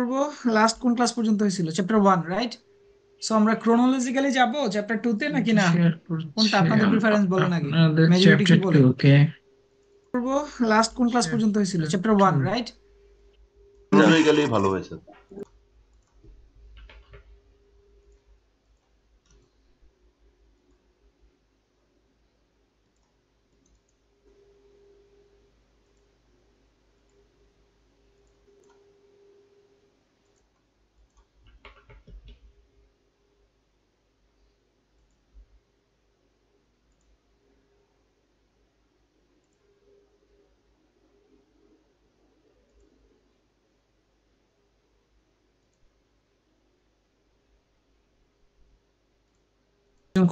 করবো। লাস্ট কোন ক্লাস পর্যন্ত হয়েছিল? Chapter 1, right? সো আমরা ক্রোনোলজিক্যালি যাব চ্যাপ্টার 2 তে নাকি না? শেয়ার কোনটা করছি আপনাদের প্রিফারেন্স বলেন আগে, আপনাদের মেজরিটি কি চ্যাপ্টার টু। বলে? ওকে, করবো। লাস্ট কোন ক্লাস পর্যন্ত হয়েছিল? Chapter chapter 1, two. রাইট? অনুযায়ী গেলেই ভালো হয়েছে।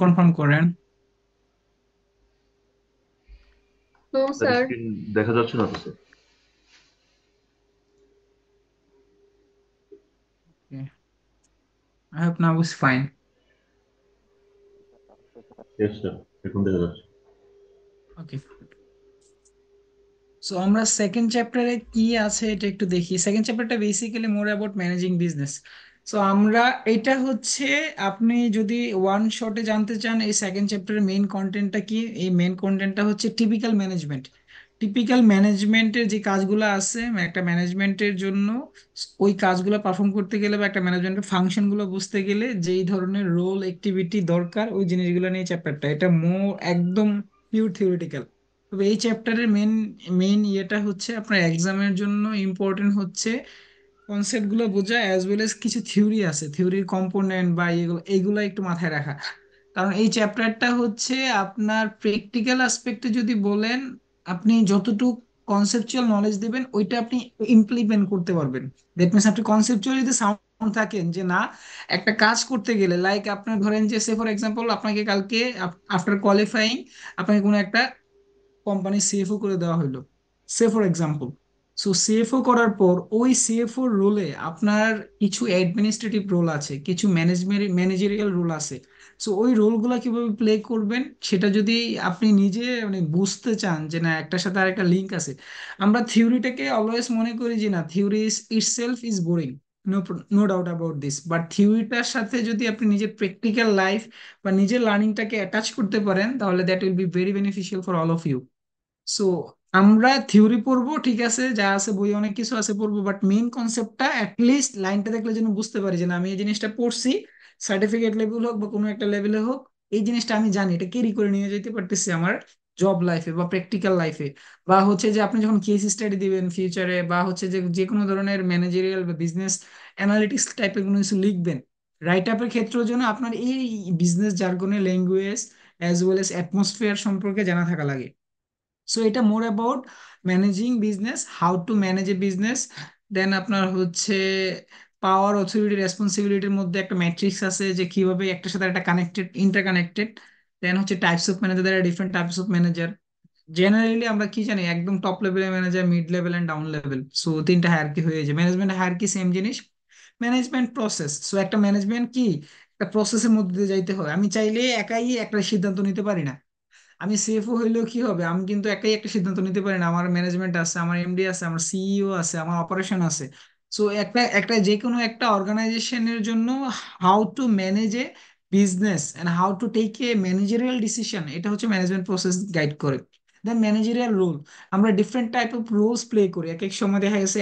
কনফার্ম করেন। নো তার স্যার। স্ক্রিন দেখা যাচ্ছে না তো sir? I hope now is fine. Yes sir, এখন দেখা যাচ্ছে। ওকে। সো আমরা সেকেন্ড চ্যাপ্টারে কি আছে এটা একটু দেখি। সেকেন্ড চ্যাপ্টারটা basically more about managing business. So আমরা এটা হচ্ছে, আপনি যদি ওয়ান শটে জানতে চান এই সেকেন্ড চ্যাপ্টারের মেইন কন্টেন্টটা কি, এই মেইন কন্টেন্টটা হচ্ছে টিপিক্যাল ম্যানেজমেন্ট। টিপিক্যাল ম্যানেজমেন্টের যে কাজগুলো আছে একটা ম্যানেজমেন্টের জন্য, ওই কাজগুলো পারফর্ম করতে গেলে বা একটা ম্যানেজমেন্টের ফাংশনগুলো বুঝতে গেলে যেই ধরনের রোল অ্যাক্টিভিটি দরকার ওই জিনিসগুলো নিয়ে চ্যাপ্টারটা, এটা একদম পিওর থিওরিটিক্যাল। তবে এই চ্যাপ্টারের মেন মেইন ইয়েটা হচ্ছে আপনার এক্সামের জন্য ইম্পর্টেন্ট হচ্ছে কনসেপ্ট গুলো বোঝা, অ্যাজ ওয়েল এস কিছু থিওরি আছে, থিওরির কম্পোনেন্ট বা এগুলো এগুলো একটু মাথায় রাখা। কারণ এই চ্যাপ্টারটা হচ্ছে আপনার প্র্যাকটিক্যাল আসপেক্টে যদি বলেন, আপনি যতটুকু কনসেপচুয়াল নলেজ দিবেন ওইটা আপনি ইমপ্লিমেন্ট করতে পারবেন। দ্যাট মিনস আপনি কনসেপচুয়ালি যদি সাউন্ড থাকেন যে না, একটা কাজ করতে গেলে লাইক আপনার ধরেন যে সে ফর এক্সাম্পল আপনাকে কালকে আফটার কোয়ালিফাইং আপনাকে কোনো একটা কোম্পানি সিএফও করে দেওয়া হলো, সে ফর এক্সাম্পল। সো সিএফও করার পর ওই সিএফও রোলে আপনার কিছু অ্যাডমিনিস্ট্রেটিভ রোল আছে, কিছু ম্যানেজেরিয়াল রোল আছে। সো ওই রোলগুলো কিভাবে প্লে করবেন সেটা যদি আপনি নিজে মানে বুঝতে চান যে না একটার সাথে আরেকটা লিঙ্ক আছে। আমরা থিওরিটাকে অলওয়েজ মনে করি যে না theory itself is boring, no no doubt about this, but থিওরিটার সাথে যদি আপনি নিজের প্র্যাকটিক্যাল লাইফ বা নিজের লার্নিংটাকে অ্যাটাচ করতে পারেন তাহলে that will be very beneficial for all of you. So আমরা থিওরি পড়বো, ঠিক আছে, যা আছে বই অনেক কিছু আছে পড়বো, বাট মেইন কনসেপ্টটা অ্যাটলিস্ট লাইনটা দেখলে যেন বুঝতে পারি যে না আমি এই জিনিসটা পড়ছি, সার্টিফিকেট লেভেল হোক বা কোনো একটা লেভেলে হোক, এই জিনিসটা আমি জানি, এটা ক্যারি করে নিয়ে যেতে পারতেছি আমার জব লাইফে বা প্র্যাকটিক্যাল লাইফে। বা হচ্ছে যে আপনি যখন কেস স্টাডি দিবেন ফিউচারে, বা হচ্ছে যে যে কোনো ধরনের ম্যানেজেরিয়াল বা বিজনেস অ্যানালিটিক্স টাইপের কোনো কিছু লিখবেন, রাইট আপের ক্ষেত্রের জন্য আপনার এই বিজনেস জার্গনের language as well as atmosphere সম্পর্কে জানা থাকা লাগে। সো এটা more about managing business, how to manage a business. Then আপনার হচ্ছে পাওয়ার, অথরিটি, রেসপন্সিবিলিটির মধ্যে একটা ম্যাট্রিক্স আছে যে কিভাবে একটার সাথে একটা কানেক্টেড, ইন্টারকানেক্টেড। দেন হচ্ছে টাইপস অফ ম্যানেজার, দ্বারা different types of manager. Generally আমরা কি জানি, একদম টপ লেভেলের manager, mid level and down level. So তিনটা হায়ারার্কি হয়ে যায়, ম্যানেজমেন্ট হায়ারার্কি সেম জিনিস। ম্যানেজমেন্ট প্রসেস, সো একটা ম্যানেজমেন্ট কি একটা প্রসেসের মধ্যে দিয়ে যাইতে হয়। আমি চাইলে একাই একটা সিদ্ধান্ত নিতে পারি না। আমি সিএফও হইলেও কি হবে, আমি কিন্তু একাই একটা সিদ্ধান্ত নিতে পারি না, আমার ম্যানেজমেন্ট আছে, আমার এমডি আছে, আমার সিইও আছে, আমার অপারেশন আছে। সো একটা একটা যে কোনো একটা অর্গানাইজেশনের জন্য how to manage a business and how to take a managerial decision, এটা হচ্ছে ম্যানেজমেন্ট প্রসেস গাইড করে। দেন ম্যানেজারিয়াল রোল, আমরা different type of roles play করি। এক এক সময় দেখা গেছে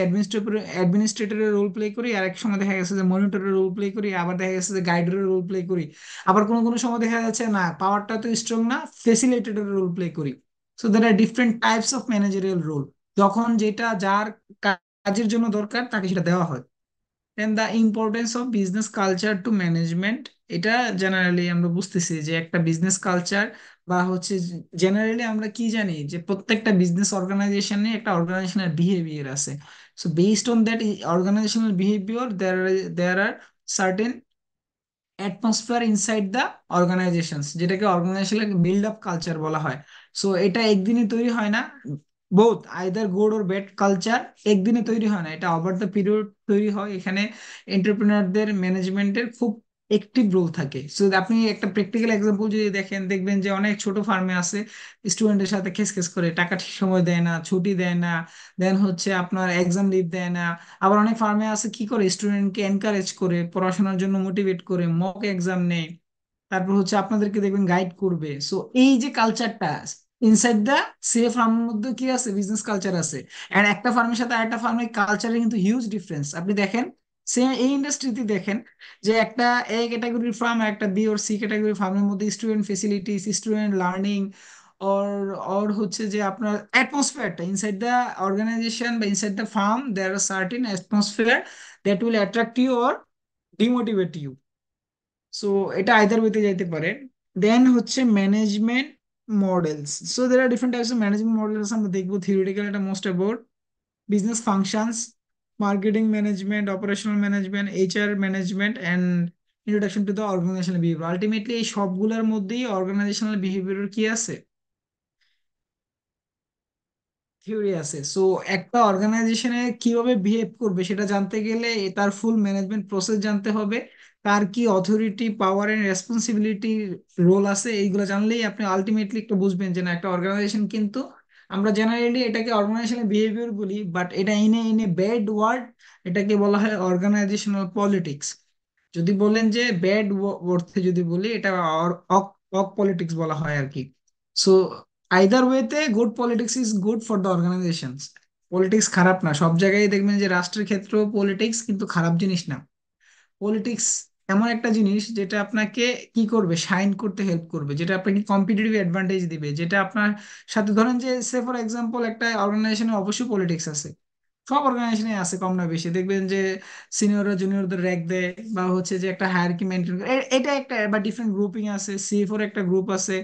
অ্যাডমিনিস্ট্রেটরের রোল প্লে করি, আর এক সময় দেখা গেছে যে মনিটরের রোল প্লে করি, আবার দেখা গেছে যে গাইডের রোল প্লে করি। আবার কোনো কোনো সময় দেখা যাচ্ছে না পাওয়ারটা তো স্ট্রং না, ফেসিলিটেটর রোল প্লে করি। So there are different types of managerial role, যখন যেটা যার কাজের জন্য দরকার তাকে সেটা দেওয়া হয়। Then the importance of business culture to management, এটা জেনারেলি আমরা বুঝতেছি যে একটা বিজনেস কালচার বা হচ্ছে জেনারেলি আমরা কি জানি যে প্রত্যেকটা বিজনেস অর্গানাইজেশনে একটা অর্গানাইজেশনের বিহেভিয়ার আছে। So based on that organisational behaviour there are certain atmosphere inside the organisations, যেটাকে অর্গানাইজেশনাল বিল্ড আপ কালচার বলা হয়। সো এটা একদিনে তৈরি হয় না, both either good or bad culture একদিনে তৈরি হয় না, এটা ওভার দ্য পিরিয়ড তৈরি হয়। এখানে এন্টারপ্রেনারদের ম্যানেজমেন্টের খুব একটিভ রোল থাকে। সো আপনি একটা প্র্যাকটিক্যাল এক্সাম্পল যদি দেখেন, দেখবেন যে অনেক ছোট ফার্মে আছে, স্টুডেন্টের সাথে খেসখেস করে, টাকা ঠিক সময় দেয় না, ছুটি দেয় না, দেন হচ্ছে আপনার এক্সাম লিভ দেয় না। আবার অনেক ফার্মে আছে কি করে, স্টুডেন্টকে এনকারেজ করে, পড়াশোনার জন্য মোটিভেট করে, মক এক্সাম নেয়, তারপর হচ্ছে আপনাদেরকে দেখবেন গাইড করবে। সো এই যে কালচারটা ইনসাইড দা সিএ ফার্মের মধ্যে কি আছে, বিজনেস কালচার আছে। এন্ড একটা ফার্মের সাথে আরেকটা ফার্মের কালচারে কিন্তু হিউজ ডিফারেন্স। আপনি দেখেন সেম এই ইন্ডাস্ট্রিতে দেখেন যে একটা এ ক্যাটাগরির ফার্ম আর একটা বি ওর সি ক্যাটাগরির ফার্মের মধ্যে student facilities, student learning, or or হচ্ছে যে আপনার অ্যাটমসফিয়ারটা ইনসাইড দ্য অর্গানাইজেশন বা inside the firm, there are certain atmosphere that will attract you or demotivate you. So এটা আইদার ওয়েতে যাইতে পারে। দেন হচ্ছে management models. So there are different types of management models আমরা দেখবো। থিওরিটিক্যাল এটা most about business functions, marketing management, operational management, HR management and introduction to the organisational behaviour. Ultimately এই সবগুলোর মধ্যেই অর্গানাইজেশনাল বিহেভিয়ার কি আছে, theory আছে। So একটা অর্গানাইজেশনে কিভাবে বিহেভ করবে সেটা জানতে গেলে তার ফুল ম্যানেজমেন্ট প্রসেস জানতে হবে, তার কি authority, power and responsibility, role আছে, এইগুলো জানলেই আপনি আলটিমেটলি একটু বুঝবেন যে না, একটা অর্গানাইজেশন কিন্তু, আমরা জেনারেলি এটাকে অর্গানাইজেশনাল বিহেভিয়ার বলি, বাট এটা ইন এ ব্যাড ওয়ার্ড, এটাকে বলা হয় অর্গানাইজেশনাল পলিটিক্স। যদি বলেন যে ব্যাড অর্থে যদি বলি, এটা অক পলিটিক্স বলা হয় আর কি। সো আইদার ওয়েতে good politics is good for the organisation. Politics খারাপ না, সব জায়গায় দেখবেন যে রাষ্ট্রের ক্ষেত্রেও পলিটিক্স কিন্তু খারাপ জিনিস না। পলিটিক্স এমন একটা জিনিস যেটা আপনাকে কি করবে, শাইন করতে হেল্প করবে, যেটা আপনাকে কম্পিটিটিভ অ্যাডভান্টেজ দিবে, যেটা আপনার সাথে ধরেন যে সে ফর এক্সাম্পল একটা অর্গানাইজেশনে অবশ্যই পলিটিক্স আছে, সব অর্গানাইজেশনে আছে কম না বেশি। দেখবেন যে সিনিয়ররা জুনিয়রদের র্যাক দেয়, বা হচ্ছে যে একটা হায়ারার্কি মেনটেন করে, এটা একটা, বা ডিফারেন্ট গ্রুপিং আছে, সিএফ এর একটা গ্রুপ আছে,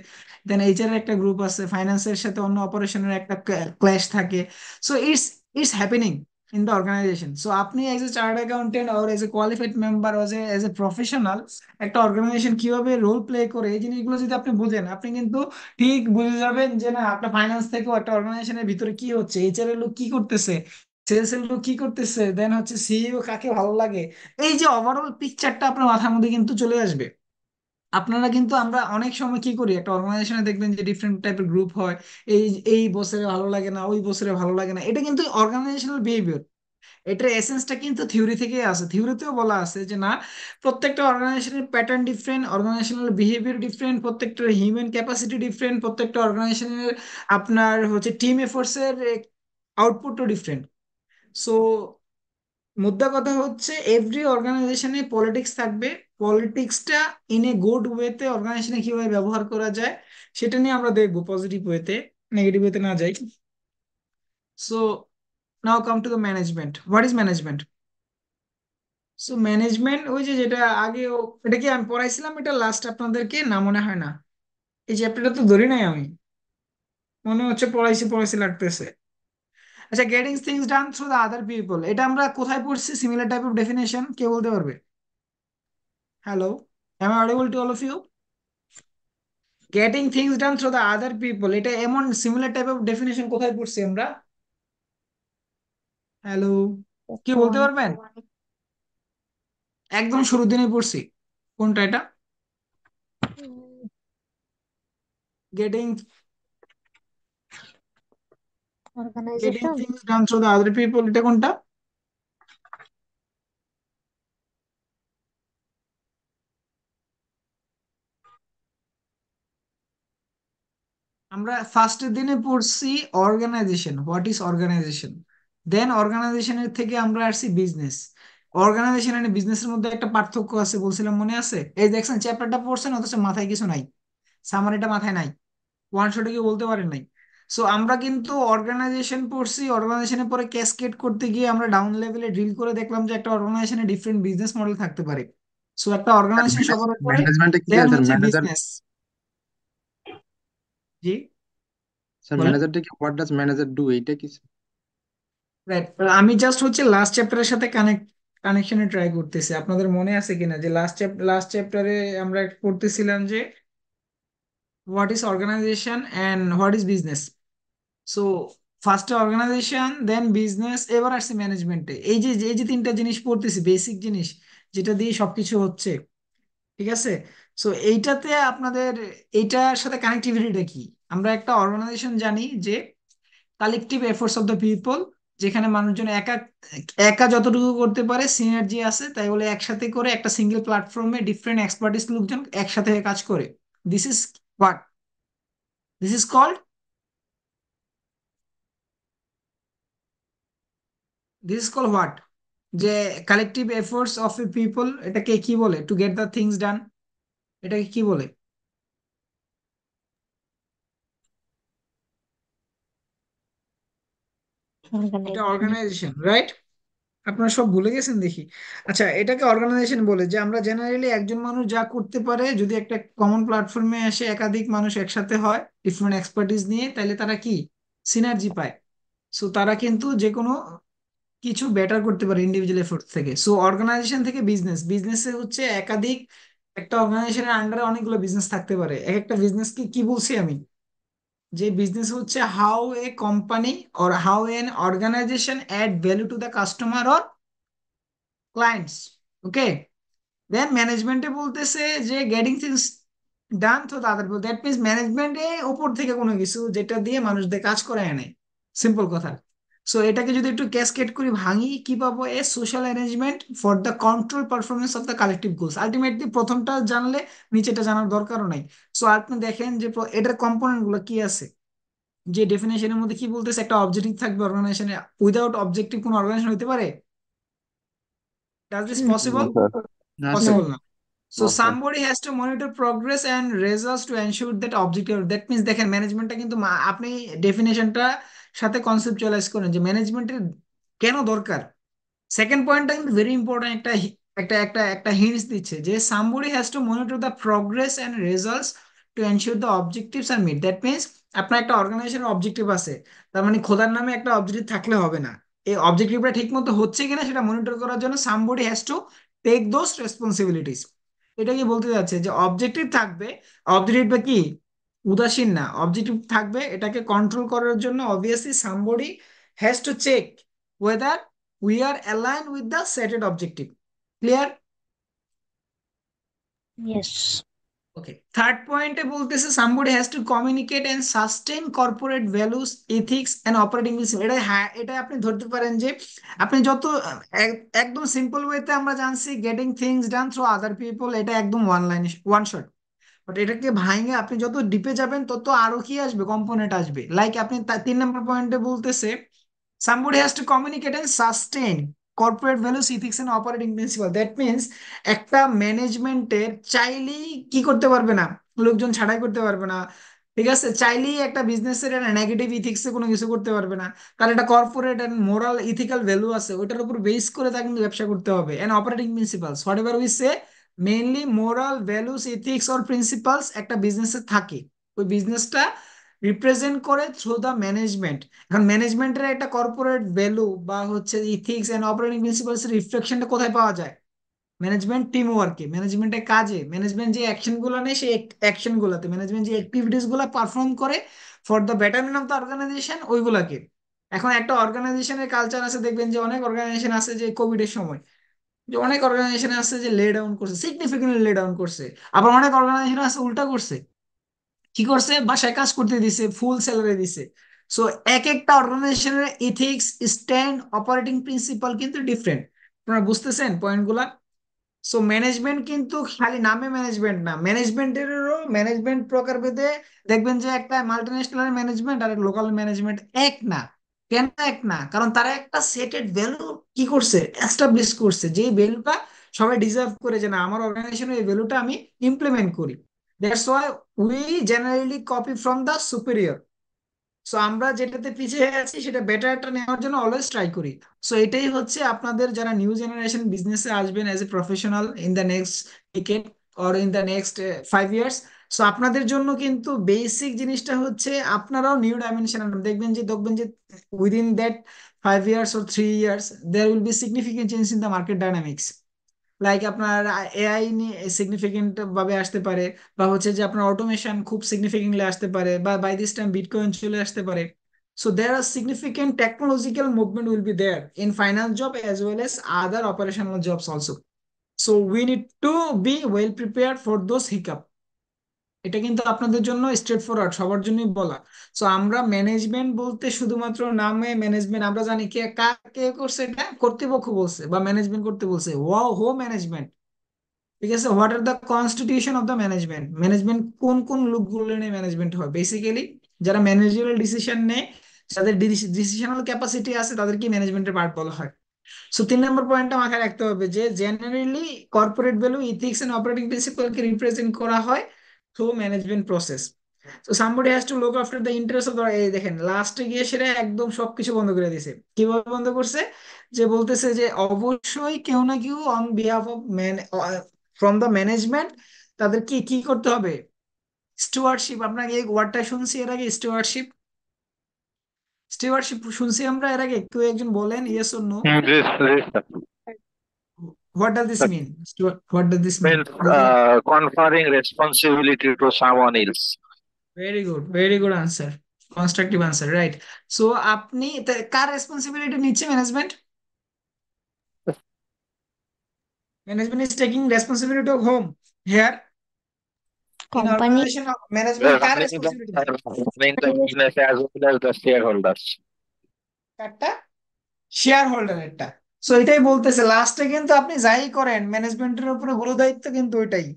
দেন এইচআর এর একটা গ্রুপ আছে, ফাইন্যান্সের সাথে অন্য অপারেশনের একটা ক্ল্যাশ থাকে। So it's it's happening in the organization. So আপনি as a chartered accountant or as a qualified member, as a professional, একটা অর্গানাইজেশন কিভাবে রোল প্লে করে, এই জিনিসগুলো যদি আপনি বুঝেন, আপনি কিন্তু ঠিক বুঝে যাবেন যে না, আপনার ফাইন্যান্স থেকেও একটা অর্গানাইজেশনের ভিতরে কি হচ্ছে, এইচআর এর লোক কি করতেছে, সেলস এর লোক কি করতেছে, দেন হচ্ছে সিইও কাকে ভালো লাগে, এই যে ওভারঅল পিকচারটা আপনার মাথার মধ্যে কিন্তু চলে আসবে। আপনারা কিন্তু, আমরা অনেক সময় কি করি, একটা অর্গানাইজেশনে দেখবেন যে ডিফারেন্ট টাইপের গ্রুপ হয়, এই এই বছরে ভালো লাগে না, ওই বছরে ভালো লাগে না, এটা কিন্তু অর্গানাইজেশনাল বিহেভিয়ার। এটার এসেন্সটা কিন্তু থিওরি থেকেই আছে। থিওরিতেও বলা আছে যে না, প্রত্যেকটা অর্গানাইজেশনের pattern different, organisational behaviour different, প্রত্যেকটা হিউম্যান ক্যাপাসিটি ডিফারেন্ট, প্রত্যেকটা অর্গানাইজেশনের আপনার হচ্ছে টিম এফোর্টস এর আউটপুটও ডিফারেন্ট। সো মুদ্রা কথা হচ্ছে এভরি অর্গানাইজেশনে পলিটিক্স থাকবে। পলিটিক্সটা ইন এ গুড ওয়েতে অর্গানাইজেশনে কিভাবে ব্যবহার করা যায় সেটা নিয়ে আমরা দেখবো, পজিটিভ ওয়েতে, নেগেটিভ ওয়েতে না যাই। So now come to the management. What is management? So management ওই যে যেটা আগে এটা কি আমি পড়াইছিলাম, এটা লাস্ট আপনাদেরকে, না মনে হয় না, এই চ্যাপ্টারটা তো ধরি নাই আমি, মনে হচ্ছে পড়াইছি পড়াইছি লাগতেছে। আচ্ছা, getting things done through the other people, এটা আমরা কোথায় পড়ছি? সিমিলার টাইপ অফ ডেফিনেশন কে বলতে পারবে? Hello, am I audible to all of you? Getting things done through the other people, এটা এমন সিমিলার টাইপ অফ ডেফিনেশন কোথায় পড়ছি আমরা? হ্যালো, কি চ্যাপ্টার বলতে ওয়ান। পারবেন? একদম শুরুর দিনে পড়ছি। কোনটা এটা? Getting getting organisation. Things done through the other people, এটা কোনটা? আমরা ফার্স্টের দিনে পড়ছি organisation, what is organisation. Then অর্গানাইজেশনের থেকে আমরা আসছি বিজনেস। অর্গানাইজেশন আর বিজনেসের মধ্যে একটা পার্থক্য আছে বলছিলাম, মনে আছে? এই দেখছেন চ্যাপ্টারটা পড়ছেন অথচ মাথায় কিছু নাই, সামারিটা মাথায় নাই, ওয়ান শটে কি বলতে পারেন নাই। সো আমরা কিন্তু অর্গানাইজেশন পড়ছি, অর্গানাইজেশনের পরে ক্যাসকেড করতে গিয়ে আমরা ডাউন লেভেলে ড্রিল করে দেখলাম যে একটা অর্গানাইজেশনে ডিফারেন্ট বিজনেস মডেল থাকতে পারে। সো একটা অর্গানাইজেশন সবার উপরে, ম্যানেজমেন্টে কি দেন আছে হচ্ছে ম্যানেজার? বিজনেস। জি, স্যার বলেন। ম্যানেজারটা কি, হোয়াট ডাজ ম্যানেজার ডু, এইটা কি? রাইট, আমি জাস্ট হচ্ছে লাস্ট চ্যাপ্টারের সাথে কানেকশনে ট্রাই করতেছি। আপনাদের মনে আছে কিনা যে লাস্ট চ্যাপ্টারে আমরা পড়তেছিলাম যে what is organisation and what is business. So ফার্স্টে অর্গানাইজেশন, দেন বিজনেস, এবার আসছে ম্যানেজমেন্টে। এই যে তিনটা জিনিস পড়তেছি, বেসিক জিনিস যেটা দিয়ে সবকিছু হচ্ছে। ঠিক আছে। সো এইটাতে আপনাদের এইটার সাথে কানেক্টিভিটিটা কি? আমরা একটা অর্গানাইজেশন জানি যে collective efforts of the people, যেখানে মানুষজন একা একা যতটুকু করতে পারে সিনার্জি আছে, তাই বলে একসাথে করে একটা সিঙ্গেল প্ল্যাটফর্মে ডিফারেন্ট এক্সপার্টিস লোকজন একসাথে হয়ে কাজ করে। This is what this is called this is called what, যে collective efforts of a people, এটাকে কি বলে? To get the things done, এটাকে কি বলে? এটা organization. Organisation, right? আপনারা সব ভুলে গেছেন দেখি। আচ্ছা, এটাকে অর্গানাইজেশন বলে যে আমরা জেনারেলি একজন মানুষ যা করতে পারে যদি একটা কমন প্ল্যাটফর্মে এসে একাধিক মানুষ একসাথে হয় ডিফারেন্ট এক্সপার্টিস নিয়ে, তাহলে তারা কি সিনার্জি পায়। সো তারা কিন্তু যে কোনো কিছু বেটার করতে পারে ইন্ডিভিজুয়াল এফোর্ট থেকে। সো অর্গানাইজেশন থেকে বিজনেস, বিজনেসে হচ্ছে একাধিক, একটা অর্গানাইজেশনের আন্ডারে অনেকগুলো বিজনেস থাকতে পারে। এক একটা বিজনেসকে কি বলছি আমি, যে বিজনেস হচ্ছে how a company or how an organization add value to the customer or clients. Okay, then ম্যানেজমেন্টে বলতেছে যে গেটিং থিংস ডান তো তাদের, দ্যাট মিনস ম্যানেজমেন্টে উপর থেকে কোনো কিছু যেটা দিয়ে মানুষদের কাজ করায় নেয়, সিম্পল কথা। সো এটাকে যদি একটু ক্যাসকেড করি, ভাঙি, কি পাবো? A social arrangement for the control performance of the collective goals. Ultimately প্রথমটা জানলে নিচেটা জানার দরকারও নাই। সো আপনি দেখেন যে এটার কম্পোনেন্ট গুলো কি আছে, যে ডেফিনেশনের মধ্যে কি বলতেছে, একটা অবজেক্টিভ থাকবে অর্গানাইজেশনে। উইদাউট অবজেক্টিভ কোনো অর্গানাইজেশন হইতে পারে? Does this No. পসিবল? না স্যার। Possible No. না। So somebody has to monitor progress and results to ensure that objective. That means দেখেন ম্যানেজমেন্টটা কিন্তু আপনি ডেফিনেশনটা সাথে কনসেপচুয়ালাইজ করেন যে ম্যানেজমেন্টের কেন দরকার। সেকেন্ড পয়েন্টটা কিন্তু ভেরি ইম্পর্টেন্ট, একটা হিন্টস দিচ্ছে যে somebody has to monitor the progress and results to ensure the objectives are met. That means আপনার একটা অর্গানাইজেশনের অবজেক্টিভ আছে, তার মানে খোদার নামে একটা অবজেক্টিভ থাকলে হবে না। এই অবজেক্টিভটা ঠিক মতো হচ্ছে কিনা সেটা মনিটর করার জন্য somebody has to take those responsibilities. এটা কি বলতে যাচ্ছে যে অবজেক্টিভ থাকবে, অবজেক্টিভটা কি উদাসীন না, অবজেক্টিভ থাকবে, এটাকে কন্ট্রোল করার জন্য obviously somebody has to check whether we are aligned with the stated objective. Clear? Yes. Okay. Third point এ বলতেছে somebody has to communicate and sustain corporate values, ethics and operating principles. এটা, হ্যাঁ, এটা আপনি ধরতে পারেন যে আপনি যত একদম সিম্পল ওয়েতে আমরা জানছি গেটিং থিংস ডান থ্রু আদার পিপল, এটা একদম one line one shot. But এটাকে ভাঙে আপনি যত ডিপে যাবেন তত আরো কি আসবে, কম্পোনেন্ট আসবে। লাইক আপনি 3 নম্বর পয়েন্টে বলতেছে somebody has to communicate and sustain corporate values, ethics and operating principle. That means একটা ম্যানেজমেন্টের চাইলেই কি করতে পারবে না, লোকজন ছাঁটাই করতে পারবে না। ঠিক আছে, চাইলেই একটা বিজনেসের নেগেটিভ ইথিক্সে কোনো কিছু করতে পারবে না। কারণ এটা corporate and moral ethical value আছে, ওইটার উপর বেস করে তাকে কিন্তু ব্যবসা করতে হবে। And operating principles, whatever we say, mainly moral values, ethics or principles একটা বিজনেসে থাকে, ওই বিজনেসটা রিপ্রেজেন্ট করে থ্রু দ্য ম্যানেজমেন্ট। এখন ম্যানেজমেন্টের একটা কর্পোরেট ভ্যালু বা হচ্ছে ইথিক্স এন্ড অপারেটিং প্রিন্সিপালস এর রিফ্লেকশনটা কোথায় পাওয়া যায়? ম্যানেজমেন্ট টিম ওয়ার্কে, ম্যানেজমেন্টের কাজে, ম্যানেজমেন্ট যে অ্যাকশন গুলো নেয় সেই অ্যাকশন গুলাতে, ম্যানেজমেন্ট যে অ্যাক্টিভিটিস গুলো পারফর্ম করে for the betterment of the organization, ওইগুলাকে। এখন একটা অর্গানাইজেশনের কালচার আছে, দেখবেন যে অনেক অর্গানাইজেশন আছে যে কোভিড এর সময়, যে অনেক অর্গানাইজেশন আছে যে লে ডাউন করছে, সিগনিফিকেন্টলি লে ডাউন করছে। আবার অনেক অর্গানাইজেশন আছে উল্টা করছে, কি করছে, বাসায় কাজ করতে দিছে, ফুল স্যালারি দিছে। সো এক একটা অর্গানাইজেশনের ইথিক্স, স্ট্যান্ড, অপারেটিং প্রিন্সিপাল কিন্তু ডিফারেন্ট। আপনারা বুঝতেছেন পয়েন্টগুলা? সো ম্যানেজমেন্ট কিন্তু খালি নামে ম্যানেজমেন্ট না, ম্যানেজমেন্টেরও ম্যানেজমেন্ট প্রকারভেদে দেখবেন যে একটা মাল্টিন্যাশনাল ম্যানেজমেন্ট আর লোকাল ম্যানেজমেন্ট এক না। কেন এক না? কারণ তারা একটা সেটেড ভ্যালু কি করছে, এস্টাবলিশ করছে, যে ভ্যালুটা সবাই ডিজার্ভ করে, যে না আমার অর্গানাইজেশনে এই ভ্যালুটা আমি ইমপ্লিমেন্ট করি। That's why we generally copy from the superior. So আমরা যেটাতে পিছিয়ে আছি সেটা বেটারটা নেওয়ার জন্য অলওয়েজ ট্রাই করি। সো এটাই হচ্ছে আপনাদের যারা নিউ জেনারেশন বিজনেসে আসবেন as a professional in the next decade or in the next 5 years. So আপনাদের জন্য কিন্তু বেসিক জিনিসটা হচ্ছে আপনারাও নিউ ডাইমেনশন দেখবেন যে within that 5 years or 3 years there will be significant change in the market dynamics. Like আপনার AI নিয়ে সিগনিফিকেন্ট ভাবে আসতে পারে, বা হচ্ছে যে আপনার অটোমেশন খুব সিগনিফিকেন্টলি আসতে পারে, বা বাই দিস টাইম বিটকয়েন চলে আসতে পারে। So there are significant technological movement will be there in finance job as well as other operational jobs also. So we need to be well prepare for those hiccup. এটা কিন্তু আপনাদের জন্য straight forward, সবার জন্যই বলা। So আমরা management বলতে শুধুমাত্র নামে ম্যানেজমেন্ট, আমরা জানি কে কে করছে, এটা কর্তৃপক্ষ বলছে বা ম্যানেজমেন্ট করতে বলছে, হো ম্যানেজমেন্ট। ঠিক আছে, what are the constitution of the management, management কোন কোন লোকগুলো নিয়ে ম্যানেজমেন্ট হয়, বেসিক্যালি যারা ম্যানেজারাল ডিসিশন নেয়, যাদের ডিসিশনাল ক্যাপাসিটি আছে, তাদেরকে ম্যানেজমেন্টের পার্ট বলা হয়। সো 3 নম্বর পয়েন্টটা মাথায় রাখতে হবে যে generally corporate value, ethics and operating প্রিন্সিপালকে রিপ্রেজেন্ট করা হয় থ্রু ম্যানেজমেন্ট প্রসেস। তো somebody has to look after the interest of the, এই দেখেন লাস্টে গিয়ে সেটা একদম সবকিছু বন্ধ করে দিছে। কিভাবে বন্ধ করছে? যে বলতেছে যে অবশ্যই কেউ না কেউ on behalf of man, from the management, তাদের কি কি করতে হবে? স্টুয়ার্ডশিপ। আপনাকে এই ওয়ার্ডটা শুনছি এর আগে, স্টুয়ার্ডশিপ। স্টুয়ার্ডশিপ শুনছি আমরা এর আগে, কেউ একজন বলেন yes or no. This What does this mean? Stuart, what does this mean? means conferring responsibility to someone else. Very good answer. Constructive answer, right? So আপনি কার রেসপন্সিবিলিটি নিচ্ছে management? Management is taking responsibility of whom here in company organization of management, কার responsibility? Running the business as well as the shareholders. কারটা? Share হোল্ডারেরটা। So এটাই বলতেছে লাস্টে কিন্তু আপনি যাই করেন ম্যানেজমেন্টের উপরে গুরু দায়িত্ব কিন্তু ওইটাই,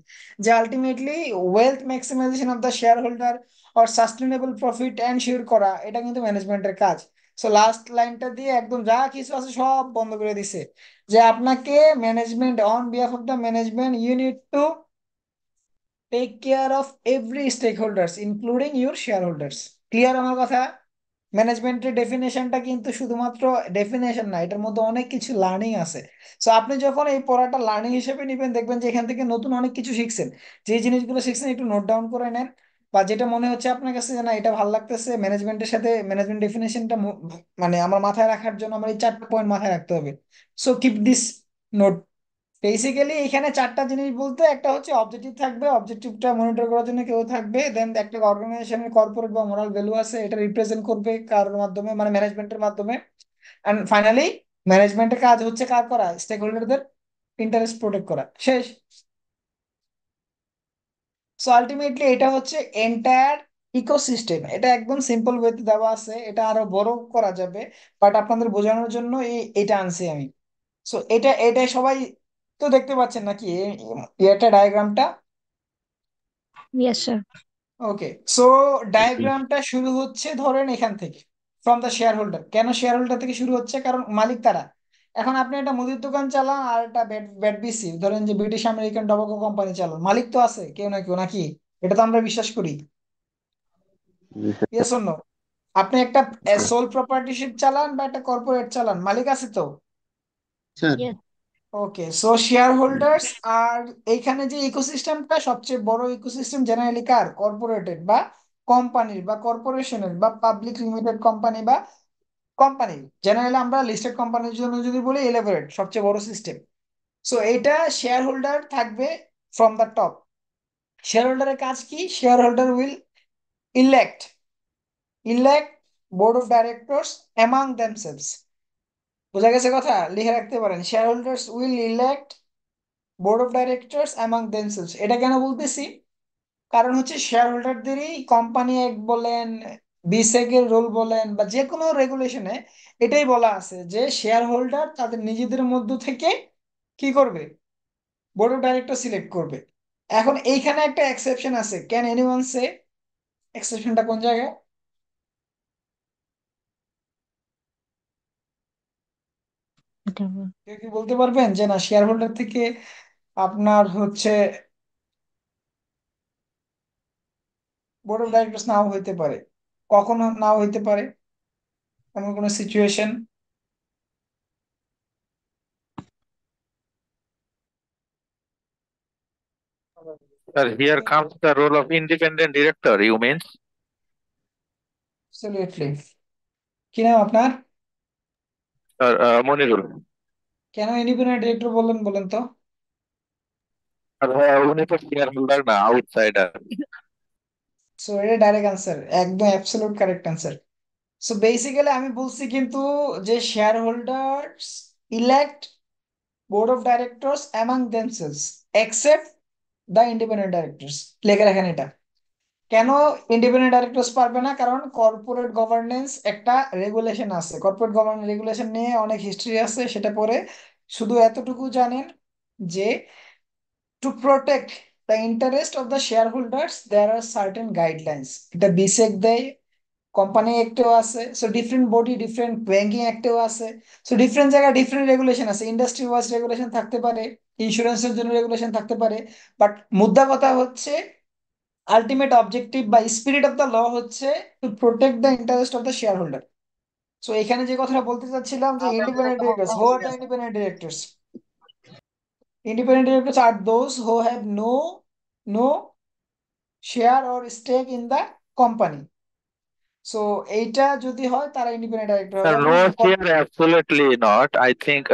যে ultimately wealth maximisation of the share holder or sustainable profit ensure করা, এটা কিন্তু ম্যানেজমেন্টের কাজ। সো লাস্ট লাইনটা দিয়ে একদম যা কিছু আছে সব বন্ধ করে দিছে, যে আপনাকে management, on behalf of the management you need to take care of every stake holders including your share holders. Clear আমার কথা? ম্যানেজমেন্টের ডেফিনেশনটা কিন্তু শুধুমাত্র ডেফিনেশন না, এটার মধ্যে অনেক কিছু লার্নিং আছে। সো আপনি যখন এই পড়াটা লার্নিং হিসেবে নেবেন, দেখবেন যে এখান থেকে নতুন অনেক কিছু শিখছেন। যে জিনিসগুলো শিখছেন একটু নোট ডাউন করে নেন, বা যেটা মনে হচ্ছে আপনার কাছে যে না এটা ভালো লাগতেছে, ম্যানেজমেন্টের সাথে ম্যানেজমেন্ট ডেফিনেশনটা মানে আমার মাথায় রাখার জন্য আমার এই 4টা পয়েন্ট মাথায় রাখতে হবে। So keep this note. Basically এখানে 4টা জিনিস বলতে, একটা হচ্ছে অবজেক্টিভ থাকবে, অবজেক্টিভটা মনিটর করার জন্য কেউ থাকবে, দেন একটা অর্গানাইজেশনের কর্পোরেট বা মোরাল ভ্যালু আছে, এটা রিপ্রেজেন্ট করবে কারোর মাধ্যমে, মানে ম্যানেজমেন্টের মাধ্যমে। এন্ড ফাইনালি ম্যানেজমেন্টের কাজ হচ্ছে কার করা? স্টেক হোল্ডারদের ইন্টারেস্ট প্রোটেক্ট করা। শেষ। সো আলটিমেটলি এটা হচ্ছে এন্টায়ার ইকোসিস্টেম। এটা একদম সিম্পল ওয়েতে দেওয়া আছে, এটা আরো বড় করা যাবে, বাট আপনাদের বোঝানোর জন্য এটা আনছি আমি। সো এটা সবাই তো দেখতে পাচ্ছেন নাকি এটা ডায়াগ্রামটা? yes sir ওকে। সো ডায়াগ্রামটা শুরু হচ্ছে ধরেন এখান থেকে, ফ্রম দ্য শেয়ার হোল্ডার। কেন শেয়ার হোল্ডার থেকে শুরু হচ্ছে? কারণ মালিক তারা। এখন আপনি একটা মুদির দোকান চালান আর একটা বিসি, ধরেন যে ব্রিটিশ আমেরিকান টবাকো কোম্পানি চালান, মালিক তো আছে কেউ না কেউ, নাকি? এটা তো আমরা বিশ্বাস করি। Yes or no? আপনি একটা সোল প্রপার্টিশিপ চালান বা একটা কর্পোরেট চালান, মালিক আছে তো। স্যার। yes ওকে, সো শেয়ার হোল্ডার্স। আর এইখানে যে ইকোসিস্টেমটা, সবচেয়ে বড় ইকোসিস্টেম জেনারেলি কার? কর্পোরেটেড বা কোম্পানির বা কর্পোরেশনের বা পাবলিক লিমিটেড কোম্পানি বা কোম্পানি। জেনারেলি আমরা লিস্টেড কোম্পানির জন্য যদি বলি এলেভরেট, সবচেয়ে বড় সিস্টেম। সো এটা শেয়ার হোল্ডার থাকবে ফ্রম দ্য টপ। শেয়ার হোল্ডারের কাজ কি? Share holder will elect elect board of directors among themselves. বোঝা গেছে কথা? লিখে রাখতে পারেন, share holders will elect board of directors among themselves. এটা কেন বলতেছি? কারণ হচ্ছে শেয়ার হোল্ডারদেরই কোম্পানি অ্যাক্ট বলেন, বিসেক এর রোল বলেন, বা যে কোনো রেগুলেশনে এটাই বলা আছে যে শেয়ার হোল্ডার তাদের নিজেদের মধ্য থেকে কি করবে? বোর্ড অফ ডাইরেক্টর সিলেক্ট করবে। এখন এইখানে একটা এক্সেপশন আছে, ক্যান এনিওয়ান সে এক্সেপশনটা কোন জায়গায়? এটা বল। কেউ কি বলতে পারবেন যে না শেয়ার হোল্ডার থেকে আপনার হচ্ছে বোর্ড অফ ডাইরেক্টরস নাও হইতে পারে, কখনো নাও হইতে পারে, এমন কোনো situation? Sir, here comes the role of independent director, you mean? Absolutely. কি নাম আপনার? Sir, Monirul. কেন ইন্ডিপেন্ডেন্ট ডিরেক্টর বললেন বলেন তো? Sir, উনি তো shareholder না, outsider. সো এটা ডাইরেক্ট আনসার, একদম absolute correct answer. So basically আমি বলছি কিন্তু যে share holders elect board of directors among themselves except the independent directors লেখা রাখেন এটা কেন ইন্ডিপেন্ডেন্ট ডাইরেক্টরস পারবে না কারণ কর্পোরেট গভর্নেন্স একটা রেগুলেশন আছে কর্পোরেট গভর্নেন্স রেগুলেশন নিয়ে অনেক হিস্ট্রি আছে সেটা পরে শুধু এতটুকু জানেন যে to protect the interest of the share holders there are certain guidelines এটা বিসেক দেয় কোম্পানি অ্যাক্টেও আছে so different body different banking অ্যাক্টেও আছে সো ডিফারেন্ট জায়গায় ডিফারেন্ট রেগুলেশন আছে ইন্ডাস্ট্রি ওয়াইজ রেগুলেশন থাকতে পারে ইন্স্যুরেন্সের জন্য রেগুলেশন থাকতে পারে বাট মুদ্রা কথা হচ্ছে আলটিমেট অবজেক্টিভ বা স্পিরিট অফ দ্য ল হচ্ছে two protect the interest of the share holder so এখানে যে কথাটা বলতে চাচ্ছিলাম যে independent directors who are the independent directors are those who have no share or stake in the company so এইটা যদি হয় তারা ইন্ডিপেন্ডেন্ট ডাইরেক্টর হয় যেমন No, here absolutely not. I think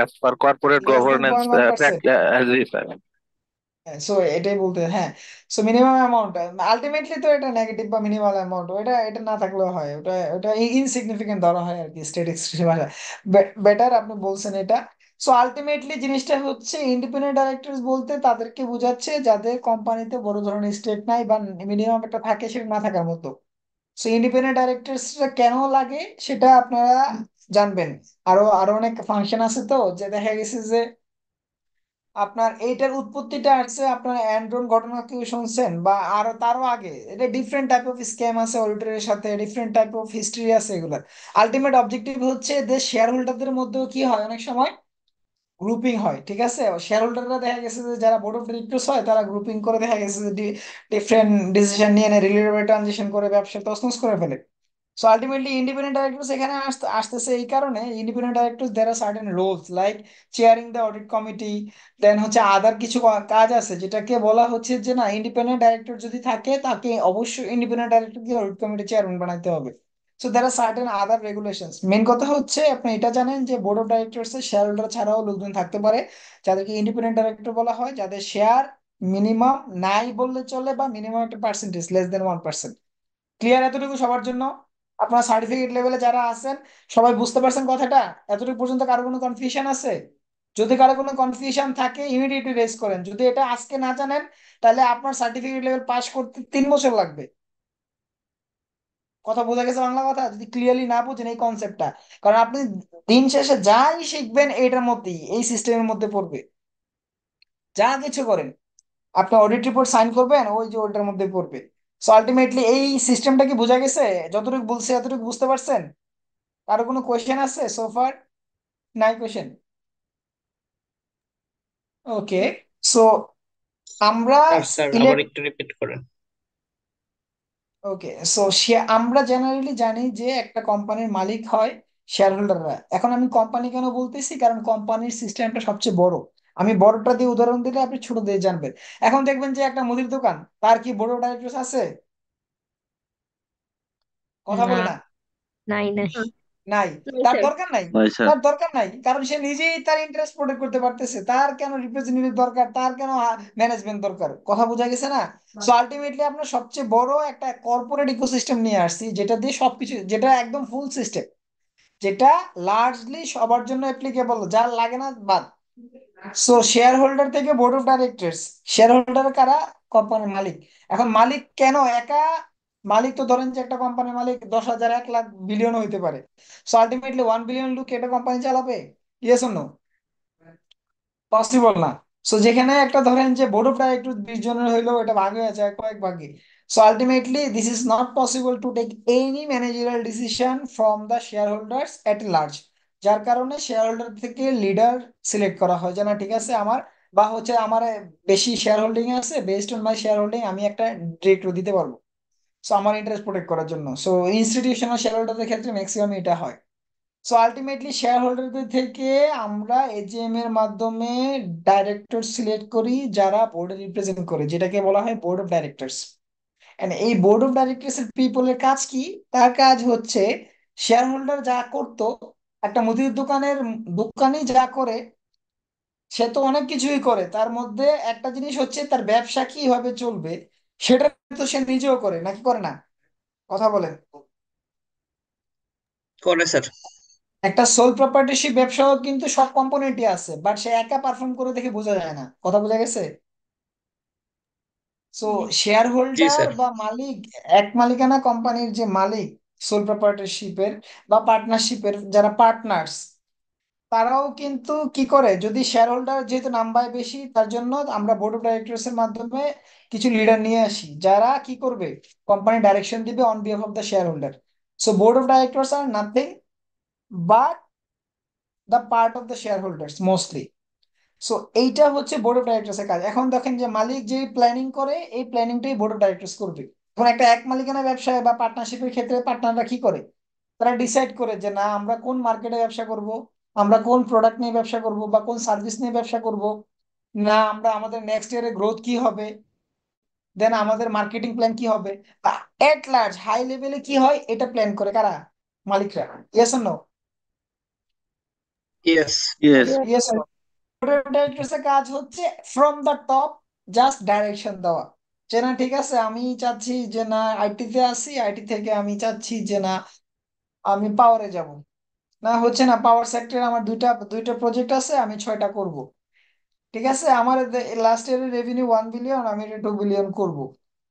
as per corporate less than governance 0.1%. as we said. So এটাই বলতে হ্যাঁ so minimum amount ultimately তো এটা নেগেটিভ বা মিনিমাম অ্যামাউন্ট ওটা এটা না থাকলেও হয় ওটা ওটা ইনসিগনিফিকেন্ট ধরা হয় আর কি স্ট্যাটিস্টিক্স ভাষা বেটার আপনি বলছেন এটা সো আলটিমেটলি জিনিসটা হচ্ছে ইন্ডিপেন্ডেন্ট ডাইরেক্টরস বলতে তাদেরকে বোঝাচ্ছে যাদের কোম্পানিতে বড় ধরনের স্টেক নাই বা মিনিমাম একটা থাকে সেটা না থাকার মতো সো ইন্ডিপেন্ডেন্ট ডাইরেক্টরসরা কেন লাগে সেটা আপনারা জানবেন আরো আরো অনেক ফাংশন আছে তো যে দেখা গেছে যে আপনার এইটার উৎপত্তিটা আসছে আপনার অ্যান্ড্রন ঘটনা কেউ শুনছেন বা আরো তারও আগে এটা ডিফারেন্ট টাইপ অফ স্ক্যাম আছে অডিটরের সাথে ডিফারেন্ট টাইপ অফ হিস্ট্রি আছে এগুলার আলটিমেট অবজেক্টিভ হচ্ছে যে শেয়ার হোল্ডারদের মধ্যেও কি হয় অনেক সময় গ্রুপিং হয় ঠিক আছে শেয়ার হোল্ডাররা দেখা গেছে যে যারা বোর্ড অফ ডিরেক্টরস হয় তারা গ্রুপিং করে দেখা গেছে যে ডিফারেন্ট ডিসিশন নিয়ে নেয় রিলেটেড ট্রানজেকশন করে ব্যবসা তছনছ করে ফেলে সো আলটিমেটলি ইন্ডিপেন্ডেন্ট ডাইরেক্টরস এখানে আসতেছে এই কারণে independent directors there are certain roles like chairing the audit committee then হচ্ছে আদার কিছু কাজ আছে যেটাকে বলা হচ্ছে যে না ইন্ডিপেন্ডেন্ট ডাইরেক্টর যদি থাকে তাকে অবশ্যই ইন্ডিপেন্ডেন্ট ডাইরেক্টরকে অডিট কমিটি চেয়ারম্যান বানাইতে হবে so there are certain other regulations main কথা হচ্ছে আপনি এটা জানেন যে বোর্ড অফ ডাইরেক্টরস এর শেয়ার হোল্ডার ছাড়াও লোকজন থাকতে পারে যাদেরকে ইন্ডিপেন্ডেন্ট ডাইরেক্টর বলা হয় যাদের শেয়ার মিনিমাম নাই বললে চলে বা মিনিমাম একটা পার্সেন্টেজ লেস দেন 1%। ক্লিয়ার এতটুকু সবার জন্য আপনার সার্টিফিকেট লেভেলে যারা আছেন সবাই বুঝতে পারছেন কথাটা এতটুকু পর্যন্ত কারো কোনো কনফিউশন আছে যদি কারো কোনো কনফিউশন থাকে ইমিডিয়েটলি রেজ করেন যদি এটা আজকে না জানেন তাহলে আপনার সার্টিফিকেট লেভেল পাস করতে 3 বছর লাগবে কথা বোঝা গেছে বাংলা কথা যদি ক্লিয়ারলি না বুঝেন এই কনসেপ্টটা কারণ আপনি দিন শেষে যাই শিখবেন এইটার মধ্যেই এই সিস্টেমের মধ্যে পড়বে যা কিছু করেন আপনি অডিট রিপোর্ট সাইন করবেন ওই যে ওইটার মধ্যে পড়বে সো আলটিমেটলি এই সিস্টেমটা কি বোঝা গেছে যতটুকু বলছে এতটুকু বুঝতে পারছেন কারো কোনো কোয়েশ্চেন আছে সোফার নাই কোয়েশ্চেন ওকে সো আমরা স্যার আবার ইলেক একটু রিপিট করেন। ওকে সো আমরা জেনারেলি জানি যে একটা কোম্পানির মালিক হয় শেয়ার হোল্ডাররা এখন আমি কোম্পানি কেন বলতেছি কারণ কোম্পানির সিস্টেমটা সবচেয়ে বড় আমি বড়টা দিয়ে উদাহরণ দিলে আপনি ছোট দিয়ে জানবেন এখন দেখবেন যে একটা মুদির দোকান তার কি বড় ডাইরেক্টর আছে কথা না বলে না নাই নাই নাই নাই তার স্যার দরকার নাই নয় স্যার। তার দরকার নাই কারণ সে নিজেই তার ইন্টারেস্ট প্রোটেক্ট করতে পারতেছে তার কেন রিপ্রেজেন্টেটিভ দরকার তার কেন ম্যানেজমেন্ট দরকার কথা বোঝা গেছে না সো আলটিমেটলি আপনার সবচেয়ে বড় একটা কর্পোরেট ইকোসিস্টেম নিয়ে আসছি যেটা দিয়ে সবকিছু যেটা একদম ফুল সিস্টেম যেটা লার্জলি সবার জন্য অ্যাপ্লিকেবল যার লাগে না বাদ সো শেয়ার হোল্ডার থেকে board of directors share holder কারা কোম্পানির মালিক এখন মালিক কেন একা মালিক তো ধরেন যে একটা কোম্পানির মালিক 10,000 1 লাখ বিলিয়ন হইতে পারে সো আলটিমেটলি 1 বিলিয়ন লোক এটা কোম্পানি চালাবে ইয়েস অর নো পসিবল না সো যেখানে একটা ধরেন যে বোর্ড অফ ডাইরেক্টর 20 জনের হইলেও এটা ভাগ হয়ে যায় কয়েক ভাগে so ultimately this is not possible to take any managerial decision from the share holders at large যার কারণে শেয়ার হোল্ডার থেকে লিডার সিলেক্ট করা হয় যে না ঠিক আছে আমার বা হচ্ছে আমার বেশি শেয়ার হোল্ডিং আছে based on my share holding আমি একটা ডিরেক্টর দিতে পারবো সো আমার ইন্টারেস্ট প্রোটেক্ট করার জন্য সো ইনস্টিটিউশনাল শেয়ার হোল্ডারদের ক্ষেত্রে ম্যাক্সিমাম এটা হয় সো আলটিমেটলি শেয়ার হোল্ডারদের থেকে আমরা এজিএম এর মাধ্যমে ডাইরেক্টর সিলেক্ট করি যারা বোর্ডে রিপ্রেজেন্ট করে যেটাকে বলা হয় বোর্ড অফ ডাইরেক্টরস এন্ড এই বোর্ড অফ ডাইরেক্টরস এর পিপলের কাজ কি তার কাজ হচ্ছে শেয়ার হোল্ডার যা করতো একটা মুদির দোকানের দোকানি যা করে সে তো অনেক কিছুই করে তার মধ্যে একটা জিনিস হচ্ছে তার ব্যবসা কিভাবে চলবে সেটা তো সে নিজেও করে নাকি করে না কথা বলেন করে স্যার। একটা সোল প্রপার্টিশিপ ব্যবসাও কিন্তু সব কম্পোনেন্টই আছে, বাট সে একা পারফর্ম করে দেখে বোঝা যায় না। কথা বোঝা গেছে? সো শেয়ার জি হোল্ডার স্যার। বা মালিক, এক মালিকানা কোম্পানির যে মালিক সোল প্রপার্টরশিপের বা পার্টনারশিপের যারা পার্টনার্স, তারাও কিন্তু কি করে, যদি শেয়ার হোল্ডার যেহেতু নাম্বার বেশি, তার জন্য আমরা বোর্ড অফ ডাইরেক্টরস এর মাধ্যমে কিছু লিডার নিয়ে আসি যারা কি করবে, কোম্পানি ডাইরেকশন দিবে on behalf of the share holder. So board of directors are nothing but the part of the share holders mostly. So এইটা হচ্ছে বোর্ড অফ ডাইরেক্টরস এর কাজ। এখন দেখেন যে মালিক যে প্ল্যানিং করে, এই প্ল্যানিংটাই বোর্ড অফ ডাইরেক্টরস করবে। এখন একটা এক মালিকানা ব্যবসায় বা পার্টনারশিপের ক্ষেত্রে পার্টনাররা কি করে, তারা ডিসাইড করে যে না আমরা কোন মার্কেটে ব্যবসা করব, আমরা কোন প্রোডাক্ট নিয়ে ব্যবসা করব বা কোন সার্ভিস নিয়ে ব্যবসা করব, না আমরা আমাদের নেক্সট ইয়ারে গ্রোথ কি হবে, দেন আমাদের মার্কেটিং প্ল্যান কি হবে, এট লার্জ হাই লেভেলে কি হয়, এটা প্ল্যান করে কারা, মালিকরা। Yes no? Yes. Yes. Yes. Directors কাজ হচ্ছে from the top just direction দেওয়া, যে না ঠিক আছে আমি চাচ্ছি যে না আইটি তে আসি, আইটি থেকে আমি চাচ্ছি যে না আমি পাওয়ারে যাব, না হচ্ছে না পাওয়ার সেক্টরে আমার দুইটা দুইটা প্রজেক্ট আছে, আমি 6টা করব। ঠিক আছে, আমার লাস্ট ইয়ারের রেভিনিউ 1 বিলিয়ন, আমি এটা 2 বিলিয়ন করব।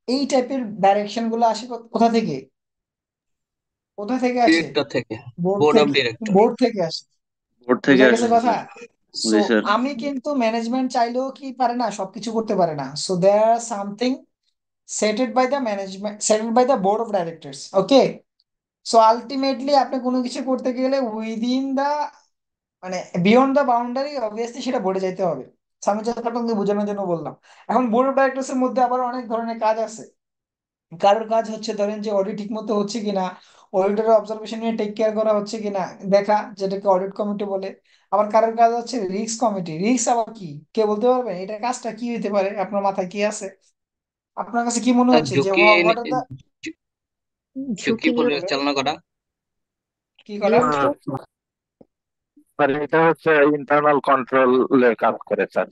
এই টাইপের ডাইরেকশন গুলো আসে কোথা থেকে? কোথা থেকে আসে? ডিরেক্টর থেকে। বোর্ড বোর্ড অফ থেকে। ডিরেক্টর। বোর্ড থেকে আসে। বোর্ড থেকে বুঝা গেছে আসে কথা? স্যার। সো জি স্যার। আমি কিন্তু ম্যানেজমেন্ট চাইলেও কি পারে না, সবকিছু করতে পারে না। So there are something setted by the management, setted by the board of directors. Okay. So ultimately আপনি কোনো কিছু করতে গেলে উইদিন দা, মানে বিয়ন্ড দ্য বাউন্ডারি, অবভিয়াসলি সেটা বোর্ডে যাইতে হবে। So, আমি জাস্ট আপনাকে বোঝানোর জন্য বললাম। এখন বোর্ড অফ ডাইরেক্টরস এর মধ্যে আবার অনেক ধরনের কাজ আছে। কারোর কাজ হচ্ছে ধরেন যে অডিট ঠিক মতো হচ্ছে কিনা, অডিটরের অবজারভেশন নিয়ে টেক কেয়ার করা হচ্ছে কিনা দেখা, যেটাকে অডিট কমিটি বলে। আবার কারোর কাজ হচ্ছে রিস্ক কমিটি। রিস্ক আবার কি, কে বলতে পারবেন এটা কাজটা কি হইতে পারে? আপনার মাথায় কি আছে? আপনার কাছে কি মনে স্যার হচ্ছে যে ঝুঁকি হোয়াট আর দা, ঝুঁকি ঝুঁকি নিয়ে পরিচালনা করা। কি করা? নিয়ন্ত্রণ। স্যার এটা হচ্ছে ইন্টারনাল কন্ট্রোলের কাজ করে স্যার।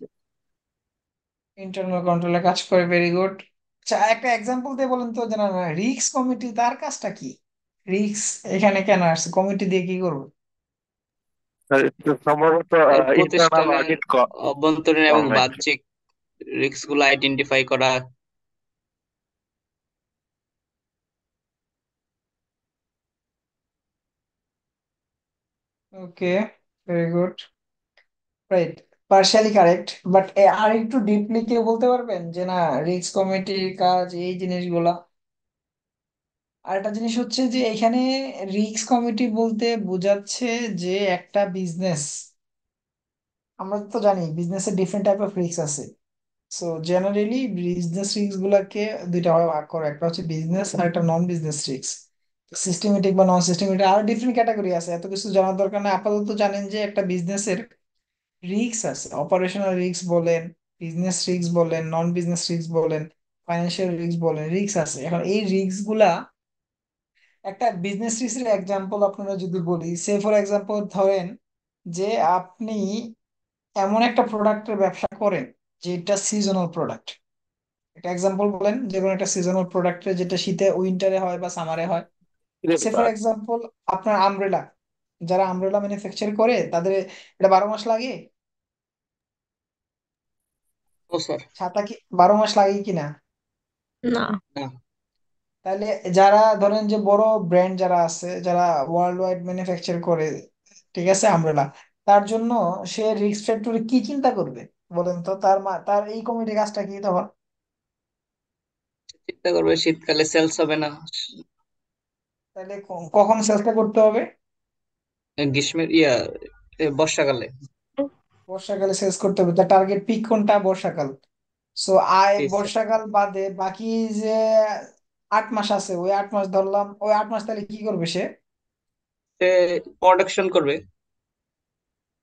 ইন্টারনাল কন্ট্রোলে কাজ করে, ভেরি গুড। আচ্ছা একটা এক্সাম্পল দিয়ে বলেন তো, জানা না রিস্ক কমিটি তার কাজটা কি? রিস্ক এখানে কেন আসছে, কমিটি দিয়ে কি করবো? স্যার, এটা সম্ভবত আর ইন্টারনাল প্রতিষ্ঠানের অডিট অভ্যন্তরীণ এবং গভর্নমেন্ট। বাহ্যিক রিস্ক গুলো আইডেন্টিফাই করা। Okay, very good, right, partially correct. But আর একটু ডিপলি কেউ বলতে পারবেন যে না রিস্ক কমিটির কাজ এই জিনিসগুলা? আর একটা জিনিস হচ্ছে যে এখানে রিস্ক কমিটি বলতে বোঝাচ্ছে যে একটা বিজনেস, আমরা তো জানি বিজনেসের ডিফারেন্ট টাইপ অফ রিস্ক আছে। সো জেনারেলি বিজনেস রিস্ক গুলাকে দুইটা ভাগে ভাগ করে, একটা হচ্ছে বিজনেস আর একটা নন বিজনেস রিস্ক। সিস্টেমেটিক বা নন সিস্টেমেটিক আরো ডিফারেন্ট ক্যাটাগরি আছে, এত কিছু জানার দরকার নেই। আপাতত জানেন যে একটা বিজনেসের রিস্ক আছে, অপারেশনাল রিস্ক বলেন, বিজনেস রিস্ক বলেন, নন বিজনেস রিস্ক বলেন, ফাইন্যান্সিয়াল রিস্ক বলেন, রিস্ক আছে। এখন এই রিস্ক গুলা, একটা বিজনেস রিস্কের এক্সাম্পল আপনারা যদি বলি, সে ফর এক্সাম্পল ধরেন যে আপনি এমন একটা প্রোডাক্টের ব্যবসা করেন যেটা সিজনাল প্রোডাক্ট। একটা এক্সাম্পল বলেন যে কোনো একটা সিজনাল প্রোডাক্টের, যেটা শীতে উইন্টারে হয় বা সামারে হয়। সে ফর এক্সাম্পল আপনার আমব্রেলা, যারা আমব্রেলা ম্যানুফ্যাকচার করে তাদের এটা 12 মাস লাগে। ও স্যার। ছাতা কি 12 মাস লাগে কিনা? না। না। তাহলে যারা ধরেন যে বড় ব্র্যান্ড যারা আছে, যারা ওয়ার্ল্ড ওয়াইড ম্যানুফ্যাকচার করে, ঠিক আছে আমব্রেলা, তার জন্য সে রিস্ক ফ্যাক্টরে কি চিন্তা করবে বলেন তো? তার এই কমিটির কাজটা কি তখন? চিন্তা করবে শীতকালে সেলস হবে না, তাহলে কখন চেষ্টা করতে হবে? গ্রীষ্মের বর্ষাকালে। বর্ষাকালে সেলস করতে হবে। তার টার্গেট পিক কোনটা? বর্ষাকাল। সো আয় জি স্যার। বর্ষাকাল বাদে বাকি যে 8 মাস আছে, ওই 8 মাস ধরলাম, ওই 8 মাস তাহলে কি করবে সে? সে প্রোডাকশন করবে।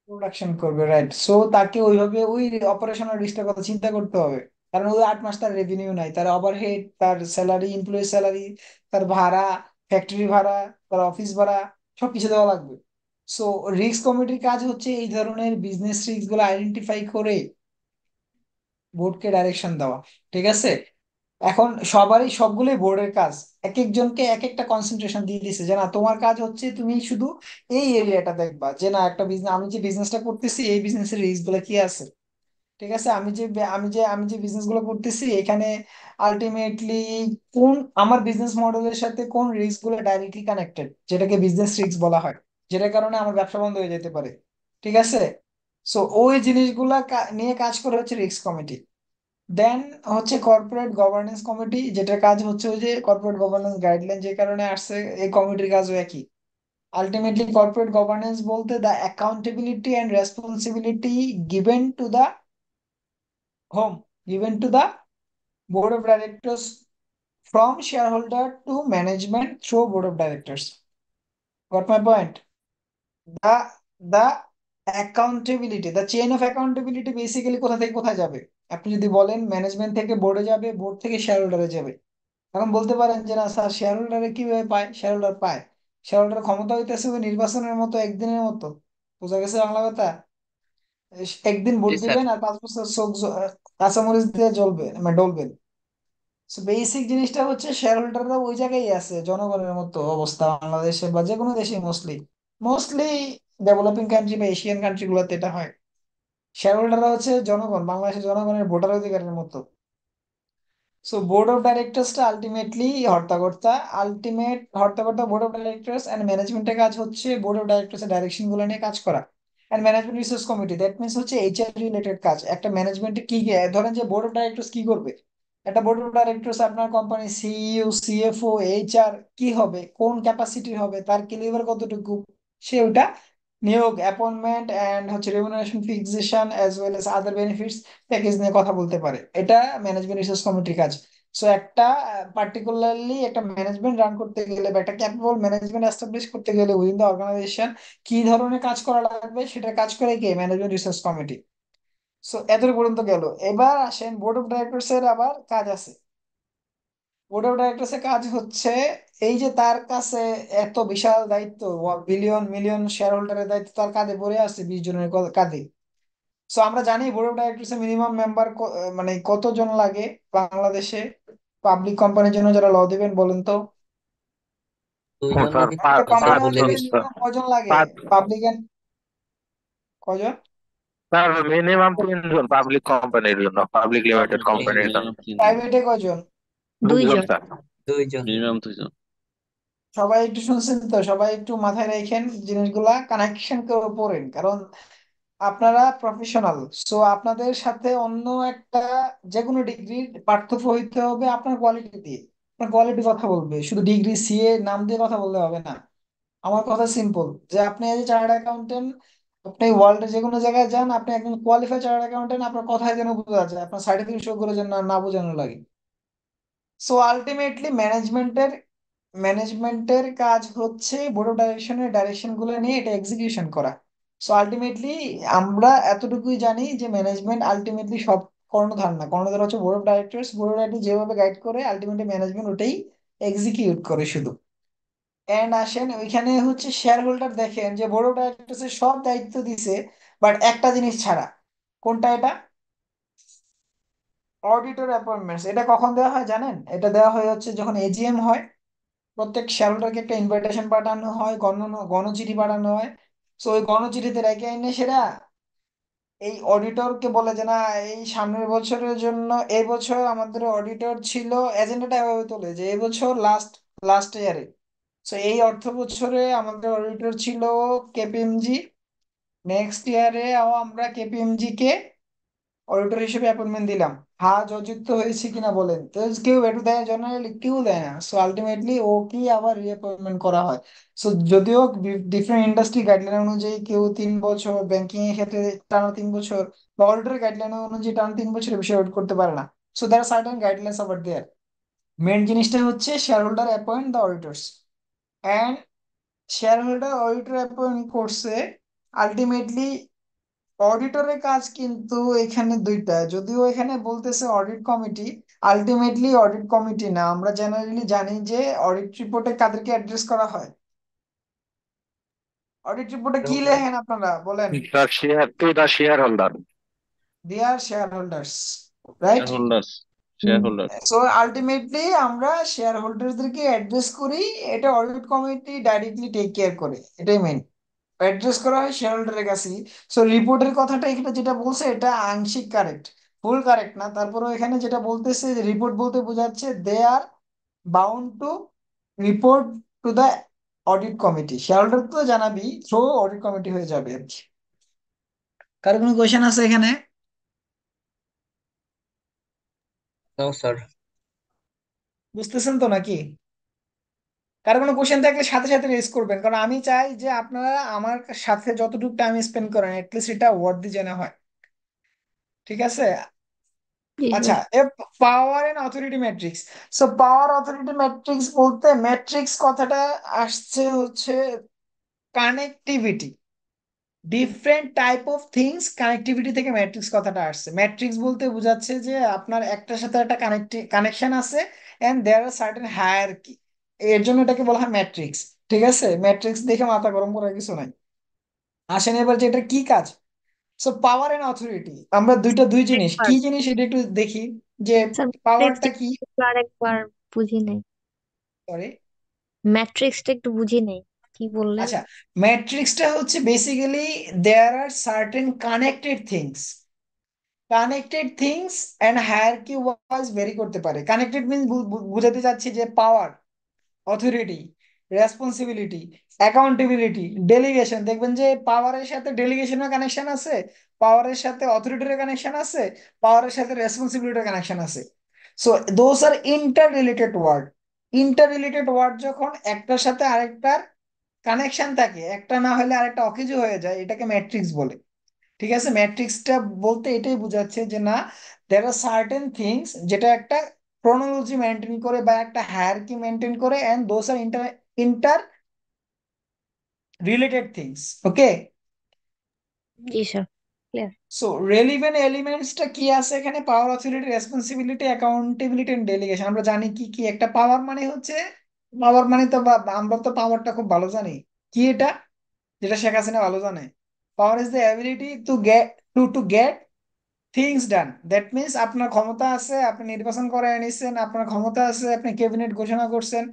প্রোডাকশন করবে, রাইট। সো তাকে ওইভাবে ওই অপারেশনাল রিস্কের কথা চিন্তা করতে হবে। কারণ ওই 8 মাস তার রেভিনিউ নাই, তার ওভারহেড, তার স্যালারি, এমপ্লয়ি স্যালারি, তার ভাড়া, ফ্যাক্টরি ভাড়া, তার অফিস ভাড়া, সবকিছু দেওয়া লাগবে। সো রিস্ক কমিটির কাজ হচ্ছে এই ধরনের বিজনেস রিস্ক গুলো আইডেন্টিফাই করে বোর্ডকে ডাইরেকশন দেওয়া। ঠিক আছে। এখন সবারই সবগুলোই বোর্ডের কাজ, এক একজনকে এক একটা কনসেন্ট্রেশন দিয়ে দিছে যে না তোমার কাজ হচ্ছে তুমি শুধু এই এরিয়াটা দেখবা, যে না একটা বিজনেস, আমি যে বিজনেসটা করতেছি এই বিজনেসের রিস্ক গুলো কি আছে। ঠিক আছে, আমি যে বিজনেস গুলো করতেছি এখানে আলটিমেটলি কোন আমার বিজনেস মডেলের সাথে কোন রিস্ক গুলো ডাইরেক্টলি কানেক্টেড, যেটাকে বিজনেস রিস্ক বলা হয়, যেটার কারণে আমার ব্যবসা বন্ধ হয়ে যেতে পারে। ঠিক আছে, সো ওই জিনিসগুলা নিয়ে কাজ করে হচ্ছে রিস্ক কমিটি। দেন হচ্ছে কর্পোরেট গভর্নেন্স কমিটি, যেটার কাজ হচ্ছে ওই যে কর্পোরেট গভর্নেন্স গাইডলাইন যে কারণে আসছে, এই কমিটির কাজও একই। আলটিমেটলি কর্পোরেট গভর্নেন্স বলতে the accountability and responsibility given to the home, given to the board of directors from shareholder to management through board of directors. Got my point? The accountability, the chain of accountability basically কোথা থেকে কোথায় যাবে? আপনি যদি বলেন management থেকে বোর্ডে যাবে, বোর্ড থেকে শেয়ার হোল্ডারে যাবে। এখন বলতে পারেন যে না স্যার, শেয়ার হোল্ডারে কিভাবে পায়? শেয়ার হোল্ডার পায়, শেয়ার হোল্ডার ক্ষমতা হইতেছে ওই নির্বাচনের মতো একদিনের মতো। বোঝা গেছে বাংলা কথা? একদিন ভোট জি স্যার। দিবেন আর 5 বছর চোখ কাঁচামরিচ দিয়ে জ্বলবে মানে ডলবেন। বেসিক জিনিসটা হচ্ছে শেয়ার হোল্ডাররা ওই জায়গায় আছে, জনগণের মতো অবস্থা বাংলাদেশে বা যে কোনো দেশে মোস্টলি, মোস্টলি ডেভেলপিং কান্ট্রি বা এশিয়ান কান্ট্রি গুলোতে এটা হয়। শেয়ার হোল্ডাররা হচ্ছে জনগণ, বাংলাদেশের জনগণের ভোটার অধিকারের মতো। সো বোর্ড অফ ডাইরেক্টরসটা আলটিমেটলি হর্তাকর্তা, আলটিমেট হর্তাকর্তা বোর্ড অফ ডাইরেক্টরস এন্ড ম্যানেজমেন্টের কাজ হচ্ছে বোর্ড অফ ডাইরেক্টরস এর ডাইরেকশন গুলো নিয়ে কাজ করা। And management resource committee, that means হচ্ছে এইচআর রিলেটেড কাজ। একটা ম্যানেজমেন্টে কি কি ধরেন যে বোর্ড অফ ডাইরেক্টরস কি করবে, একটা বোর্ড অফ ডাইরেক্টরস আপনার কোম্পানি সিইও সিএফও এইচআর কি হবে, কোন ক্যাপাসিটির হবে, তার ক্যালিবার কতটুকু, সে ওটা নিয়োগ অ্যাপয়েন্টমেন্ট এন্ড হচ্ছে remuneration fixation as well as আদার বেনিফিটস প্যাকেজ নিয়ে কথা বলতে পারে। এটা ম্যানেজমেন্ট রিসোর্স কমিটির কাজ। সো একটা পার্টিকুলারলি একটা ম্যানেজমেন্ট রান করতে গেলে বা একটা ক্যাপেবল ম্যানেজমেন্ট এস্টাবলিশ করতে গেলে উইদিন দ্য অর্গানাইজেশন কি ধরনের কাজ করা লাগবে সেটা কাজ করে কে? Management resource committee. সো এতটুকু পর্যন্ত গেল। এবার আসেন বোর্ড অফ ডাইরেক্টরস এর আবার কাজ আছে। বোর্ড অফ ডাইরেক্টরস এর কাজ হচ্ছে এই যে তার কাছে এত বিশাল দায়িত্ব, বিলিয়ন মিলিয়ন শেয়ার হোল্ডারের দায়িত্ব তার কাঁধে পড়ে আছে, 20 জনের কাঁধে। সো আমরা জানি বোর্ড অফ ডাইরেক্টরস এর মিনিমাম মেম্বার মানে কতজন লাগে বাংলাদেশে পাবলিক কোম্পানির জন্য, যারা ল দিবেন বলেন তো। দুইজন স্যার নাকি একটা কোম্পানি বলে হতে গেছে। মিনিমাম কয়জন লাগে? পাঁচ পাবলিক এন্ড কয়জন? স্যার মিনিমাম 3 জন পাবলিক কোম্পানির জন্য, পাবলিক লিমিটেড পাবলিক কোম্পানির জন্য। মিনিমাম 3 জন। প্রাইভেটে কয়জন? 2 জন 2 জন। স্যার। 2জন। মিনিমাম 2 জন। সবাই একটু শুনছেন তো? সবাই একটু মাথায় রাখেন জিনিসগুলা, কানেকশন করে পড়েন, কারণ আপনারা প্রফেশনাল। সো আপনাদের সাথে অন্য একটা যে কোনো ডিগ্রির পার্থক্য হইতে হবে আপনার কোয়ালিটি দিয়ে। আপনার কোয়ালিটি কথা বলবে, শুধু ডিগ্রি সিএ নাম দিয়ে কথা বললে হবে না। আমার কথা সিম্পল, যে আপনি এজ এ চার্টার্ড অ্যাকাউন্টেন্ট, আপনি ওয়ার্ল্ডের যে কোনো জায়গায় যান, আপনি একজন কোয়ালিফাইড চার্টার্ড অ্যাকাউন্টেন্ট, আপনার কথায় যেন বোঝা যায়, আপনার সার্টিফিকেট শো করে যেন না না বোঝানো লাগে। সো আলটিমেটলি ম্যানেজমেন্টের কাজ হচ্ছে বোর্ড অফ ডাইরেকশনের ডাইরেকশন গুলো নিয়ে এটা এক্সিকিউশন করা। সো আলটিমেটলি আমরা এতটুকুই জানি যে ম্যানেজমেন্ট আলটিমেটলি সব কর্ণধার না, কর্ণধার হচ্ছে board of directors. Board of director যেভাবে গাইড করে আলটিমেটলি ম্যানেজমেন্ট ওটাই এক্সিকিউট করে শুধু। এন্ড আসেন ওইখানে হচ্ছে শেয়ার হোল্ডার, দেখেন যে বোর্ড অফ ডাইরেক্টরস এর সব দায়িত্ব দিছে, বাট একটা জিনিস ছাড়া। কোনটা এটা? Auditor appointments. এটা কখন দেওয়া হয় জানেন? এটা দেওয়া হয় হচ্ছে যখন এজিএম হয়, প্রত্যেক শেয়ার হোল্ডারকে একটা ইনভাইটেশন পাঠানো হয়, গণচিঠি পাঠানো হয়। সো ওই গণচিঠিতে রেখে এনে সেটা এই অডিটরকে বলে যে না এই সামনের বছরের জন্য, এই বছর আমাদের অডিটর ছিল, এজেন্ডাটা এভাবে তোলে যে এই বছর লাস্ট লাস্ট ইয়ারে, সো এই অর্থ বছরে আমাদের অডিটর ছিল কেপিএমজি, নেক্সট ইয়ারে আমরা কেপিএমজি কে অডিটর হিসেবে অ্যাপয়েন্টমেন্ট দিলাম। হ্যাঁ জয়যুক্ত হয়েছে কিনা বলেন তো? কেউ একটু দেয়, জেনারেলি কেউ দেয় না। সো আলটিমেটলি ও কি আবার রিঅ্যাপয়েন্টমেন্ট করা হয়। সো যদিও ডিফারেন্ট ইন্ডাস্ট্রি গাইডলাইন অনুযায়ী কেউ 3 বছর, ব্যাংকিং এর ক্ষেত্রে টানা 3 বছর, বা অডিটর গাইডলাইন অনুযায়ী টানা 3 বছরের বেশি অডিট করতে পারে না। So there are certain guidelines আবার দেয়ার। মেন জিনিসটা হচ্ছে shareholder appoint the auditors, and shareholder auditor appoint করছে। আলটিমেটলি অডিটরের কাজ কিন্তু এখানে দুইটা, যদিও এখানে বলতেছে audit committee, ultimately audit committee না। আমরা জেনারেলি জানি যে অডিট রিপোর্টে কাদেরকে অ্যাড্রেস করা হয়। অডিট রিপোর্টে কি লেখেন আপনারা বলেন? Sir share to the share holder. Their share holders, right? Share holders. Share holder. So ultimately আমরা শেয়ার হোল্ডারদেরকে অ্যাড্রেস করি, এটা audit committee directly take care করে, এটাই মেন। অ্যাড্রেস করা হয় শেয়ার হোল্ডারের কাছেই। সো রিপোর্টের কথাটা এখানে যেটা বলছে এটা আংশিক কারেক্ট, ফুল কারেক্ট না, তারপরেও এখানে যেটা বলতেছে যে রিপোর্ট বলতে বোঝাচ্ছে they are bound to report to the audit committee. Shareholder তো জানাবি, থ্রো অডিট কমিটি হয়ে যাবে আর কি। কার কোনো কোয়েশ্চেন আছে এখানে? No sir. বুঝতেছেন তো নাকি? কারো কোনো কোশ্চেন থাকলে সাথে সাথে রেজ করবেন, কারণ আমি চাই যে আপনারা আমার সাথে যতটুকু টাইম স্পেন্ড করেন এটলিস্ট এটা ওয়ার্থি যেন হয়। ঠিক আছে? জি আচ্ছা, sir. Power and authority matrix. So power authority matrix বলতে ম্যাট্রিক্স কথাটা আসছে হচ্ছে connectivity, different type of things, connectivity থেকে ম্যাট্রিক্স কথাটা আসছে। ম্যাট্রিক্স বলতে বোঝাচ্ছে যে আপনার একটার সাথে একটা কানেকশন আছে and there are certain hierarchy, এর জন্য এটাকে বলা হয় ম্যাট্রিক্স। ঠিক আছে, ম্যাট্রিক্স দেখে মাথা গরম করার কিছু নাই। আসেন এবার যে এটা কি কাজ। সো পাওয়ার এন্ড অথরিটি, আমরা দুই জিনিস, একবার কি জিনিস এটা একটু দেখি যে স্যার পাওয়ারটা ম্যাট্রিক্সটা কি। আরেকবার বুঝি নাই। সরি। ম্যাট্রিক্সটা একটু বুঝি নাই, কি বললেন? আচ্ছা, ম্যাট্রিক্সটা হচ্ছে basically there are certain connected things and hierarchy wise vary করতে পারে। কানেক্টেড মিনস বুঝাতে চাচ্ছি যে power, authority, responsibility, accountability, delegation. দেখবেন যে পাওয়ারের সাথে ডেলিগেশনের কানেকশন আছে, পাওয়ারের সাথে অথরিটির কানেকশন আছে, পাওয়ারের সাথে রেসপন্সিবিলিটির কানেকশন আছে। So those are interrelated word যখন একটার সাথে আরেকটার কানেকশন থাকে, একটা না হলে আরেকটা অকেজো হয়ে যায়, এটাকে ম্যাট্রিক্স বলে। ঠিক আছে, ম্যাট্রিক্সটা বলতে এটাই বোঝাচ্ছে যে না, দেয়ার আর সার্টেন থিংস যেটা একটা ক্রোনোলজি মেনটেন করে বা একটা হায়ারার্কি মেনটেন করে, and those are inter inter related things. Okay. জি স্যার, ক্লিয়ার। সো রেলিভেন্ট এলিমেন্টসটা কি আছে এখানে? Power, authority, responsibility, accountability and delegation. আমরা জানি কি কি একটা পাওয়ার মানে হচ্ছে, পাওয়ার মানে তো আমরা তো পাওয়ারটা খুব ভালো জানি। কি এটা, যেটা শেখ হাসিনা ভালো জানে? Power is the ability to get things done. That means আপনার ক্ষমতা আছে, আপনি নির্বাচন করে এনেছেন, আপনার ক্ষমতা আছে, আপনি ক্যাবিনেট ঘোষণা করছেন,